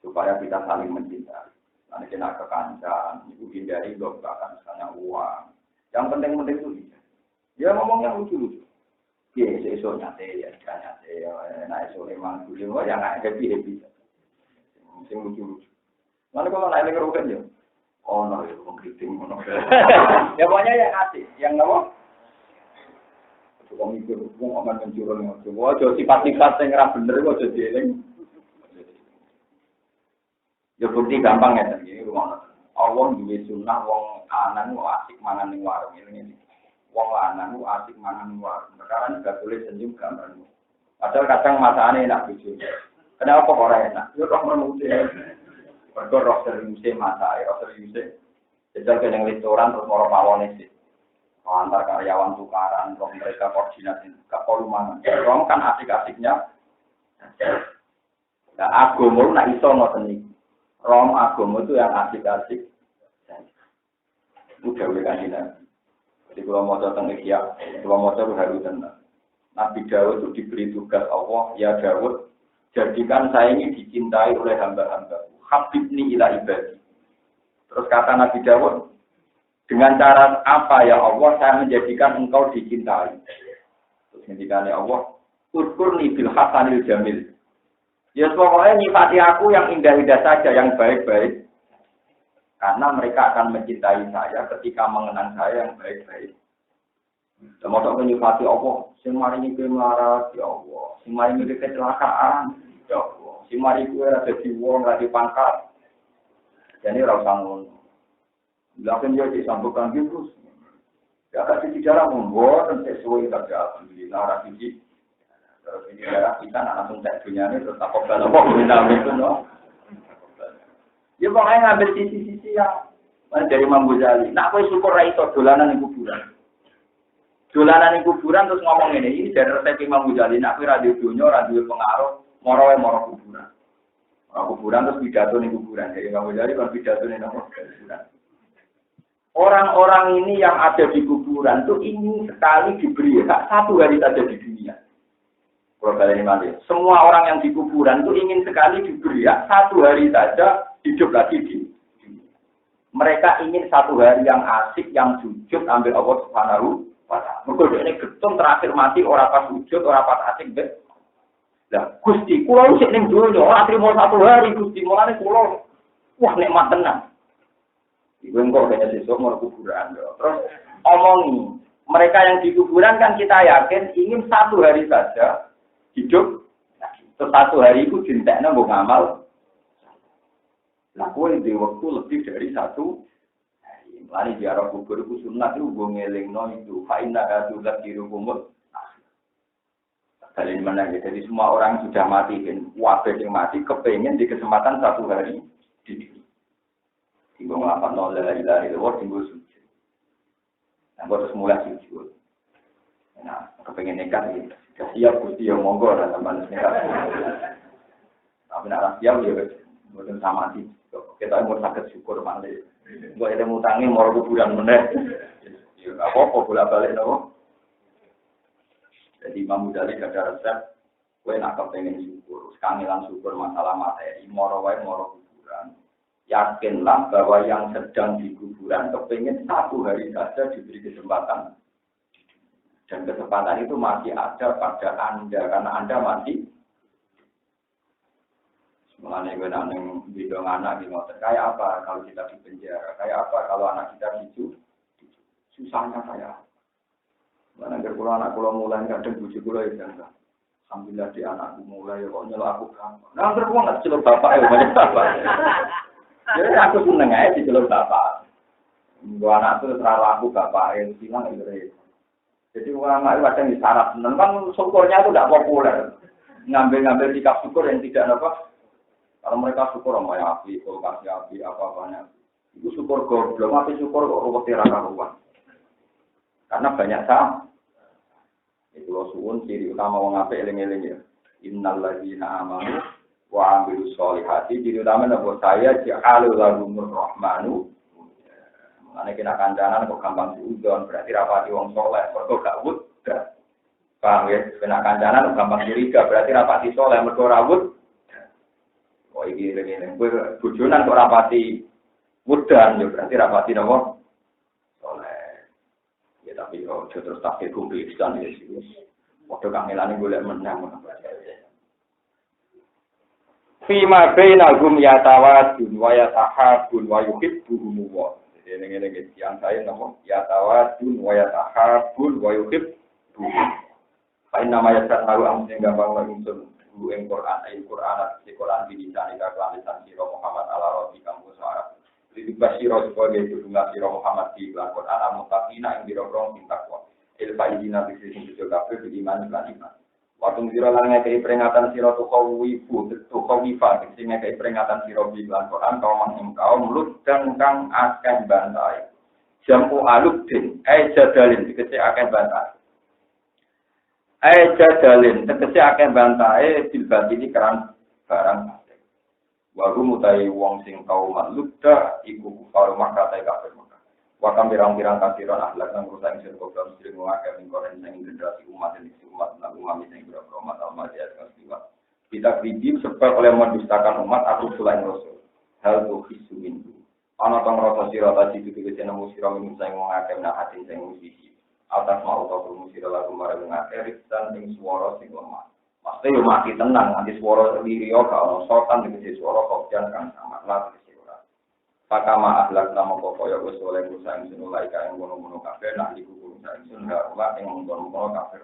Speaker 1: Supaya kita saling mencintai. Nanti kena kekancan, itu hindari dobrakan misalnya uang. Yang penting-penting itu bisa. Ya ngomong yang lucu-lucu. Ya, esok nyate, ya nyate, nah esok memang dulu, ya nggak happy. Yang lucu-lucu. Nanti kalau naik lagi rugen ya, oh no, itu mengkriting, ya pokoknya yang asik, yang apa? Coba mikir, mau aman mencurang, coba sifat-sifat yang ngerap bener, coba dieling. Ya bukti gampang ya tadi rumah. Allah duwe sunah wong anan asik mangan ning warung ini. Wong lanang asik mangan ning warung. Sekarang juga boleh senyum gambar. Padahal kadang masane enak bojo. Kenapa kok ora enak? Ya kok menute. Mergo roh serius masake, roh serius. Jajal ke restoran terus moro pawone sih. Antar karyawan tukaran, roh mereka koordinasi gak perlu mangan. Wong kan asik-asiknya. Nah, agama nak iso ngoten iki. Rom agama itu yang asik-asik. Udah boleh kan ini. Jadi kalau mau datang Ikhya, kalau mau datang harus tenang. Nabi Dawud itu diberi tugas Allah, ya Dawud, jadikan saya ini dicintai oleh hamba-hamba. Habibni ila ibadi. Terus kata Nabi Dawud, dengan cara apa ya Allah saya menjadikan engkau dicintai. Terus ngendikane Allah, Udkurni bil hasanil jamil. Ya pokoknya nyifati aku yang indah-indah saja, yang baik-baik. Karena mereka akan mencintai saya ketika mengenang saya yang baik-baik. Termasuk menyifati Allah. Semari ini kemarat, ya Allah. Semari ini kecelakaan, ya Allah. Semari ini ada di wong, ada di pangkat. Jadi rasa ngono. Belakang dia disambungkan gitu. Ya kasih sejarah membuat dan sesuai kerja. Alhamdulillah, rakyat. Terus ini darah kita langsung cek dunia ini terus takut kalau kok minta itu no. Ya pokoknya ngambil sisi-sisi yang dari Imam Ghazali. Nah aku syukur raiso dolanan di kuburan. Dolanan di kuburan terus ngomong ini dari resep Imam Ghazali. Nah aku radio dunia, radio pengaruh, moro kuburan. Kuburan terus pidato di kuburan. Jadi Imam Ghazali kan pidato di kuburan. Orang-orang ini yang ada di kuburan tuh ingin sekali diberi hak satu hari saja di dunia. Semua orang yang di kuburan itu ingin sekali diberi hak satu hari saja hidup lagi di dunia. Mereka ingin satu hari yang asik, yang sujud ambil Allah Subhanahu wa Ta'ala. Mereka ini getum terakhir mati orang pas sujud, orang pas asik deh. Lah Gusti, kula sik ning donya ora trimo satu hari Gusti, mulane kula wah nikmat tenan. Iku engko kene sesuk mau kuburan. Terus omongi, mereka yang di kuburan kan kita yakin ingin satu hari saja hidup, nah, satu hari itu dinteknya mau ngamal. Nah, kue di waktu lebih dari satu hari. Lani ziarah kubur itu sunat itu gue ngelingno itu. Fa'inna adulat dirukumut. Dalil mana ya? Jadi semua orang sudah mati, wabah yang mati, kepengen di kesempatan satu hari di dunia. Tinggal ngelapan nol la ilaha illallah, tinggal sujud. Nah, gue terus mulai sujud. Nah, kepengen nekat gitu. Siap Gusti yang monggo lah teman nekat. Tapi nak siap ya Mboten sama sih. Kita mau sakit syukur male. Mbok ada mutangi mau kuburan meneh. Ya apa-apa bolak-balik nopo. Jadi Imam Ghazali ada resep, kowe nak kepengen syukur, kangelan syukur masalah materi, moro wae moro kuburan. Yakinlah bahwa yang sedang di kuburan kepengen satu hari saja diberi kesempatan. Dan kesempatan itu masih ada pada Anda, karena Anda masih mulanya gue nang bidang anak di motor. Kayak apa kalau kita di penjara? Kayak apa kalau anak kita dicu? Susahnya kayak mana gerkulo anak kulo mulai kadang bujuk kulo ya kan. Alhamdulillah di anakku mulai kok nyelok aku gampang. Nah gerkulo nggak celok bapak ya banyak bapak. Jadi aku seneng aja di celok bapak. Gua anak tuh terlalu aku bapak yang bilang itu. Jadi orang itu kadang disarap seneng kan syukurnya itu tidak populer. Ngambil sikap syukur yang tidak apa. Kalau mereka syukur sama api, kulkas api apa-apanya. Itu syukur goblok, tapi syukur kok ruwet karuan. Karena banyak sama. Itu loh suwun ciri utama wong apik eling-eling ya. Innal ladzina amanu wa 'amilus sholihati ciri utama napa saya ja'alul lahumur rahmanu. Mane kena kancanan kok gampang diudon berarti rapati wong saleh, mergo gak wudh. Paham ya? Kena kancanan gampang curiga berarti rapati saleh mergo ora wudh. Oh iki eling-eling kowe bojonan kok rapati wudan ya berarti rapati napa? Tapi kalau terus takdir kumpulan ya sih, waktu kangelan boleh menang. Fima bainahum yatawadun wa yatahabun wa yuhibbuhum wa. Jadi ini yang saya nama yatawadun wa yatahabun wa yuhibbuhum. Paling nama yasat lalu amsin gampang langsung guru Quran di sana kalau lisan siro Muhammad ala roti kampus Arab. Jadi basiro sebagai judulnya siro Muhammad di Al-Quran al-Muttaqina yang dirorong tintakwa. Il-Faidina bisnis juga kafir beriman dan iman. Waktu siro langnya kei peringatan siro tukhawifa, sehingga kei peringatan siro di Al-Quran kaum lut dan kang akan bantai. Jamu alubdin, jadalin, dikecek akan bantai. Jadalin, dikecek akan bantai, bilbati ini keran barang. Waru mutai wong sing kaum lukda iku kufar maka tai kafir maka. Wakam pirang-pirang kafiran akhlak nang rusak sing goblok sing ngake ning koren sing generasi umat nang umat sing berapa umat al-madiyah kasiwa. Kita kritik sebab oleh mendustakan umat aku selain rasul. Hal tu khisu minhu. Ana kang rasa sira tadi iki nemu sira minum sing ngake nang ati sing musisi. Atas mau ta musira lagu marang ngake risan ing swara sing lemah. Pasti yo mati tenang, nanti suara sendiri yo kalau sokan dengan suara kopian kan sama lah suara. Pakama akhlak nama kokoyo wis oleh musaim sinulai kae ngono-ngono kabeh nak iku musaim sunah ulah ing ngono-ngono kabeh.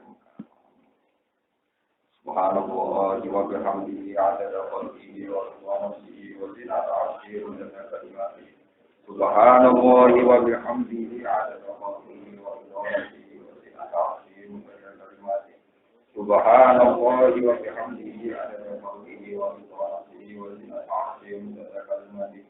Speaker 1: Subhanallah wa bihamdihi adada khalqihi wa subhanallahi wa zinata arsyihi wa kalimatihi. Subhanallah wa bihamdihi adada khalqihi wa subhanallahi wa zinata arsyihi wa kalimatihi. Subhanallah wa bihamdihi adada khalqihi wa ridwanihi wa zinata arsyihi wa kalimatihi.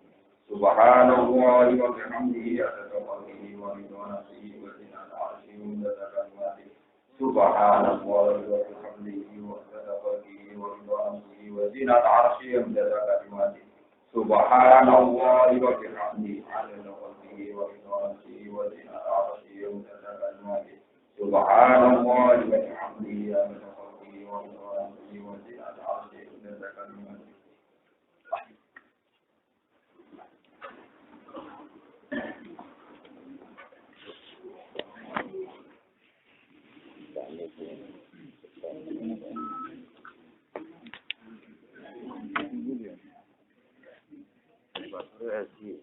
Speaker 1: Subhanallah wa bihamdihi adada khalqihi wa ridwanihi wa zinata arsyihi wa kalimatihi. Subhanallah wa bihamdihi adada khalqihi wa ridwanihi wa zinata arsyihi wa kalimatihi. Subhanallah wa bihamdihi adada khalqihi wa ridwanihi wa zinata arsyihi wa kalimatihi. Subhanallah wa bihamdihi adada khalqihi wa ridwanihi wa zinata arsyihi wa kalimatihi. Thank you.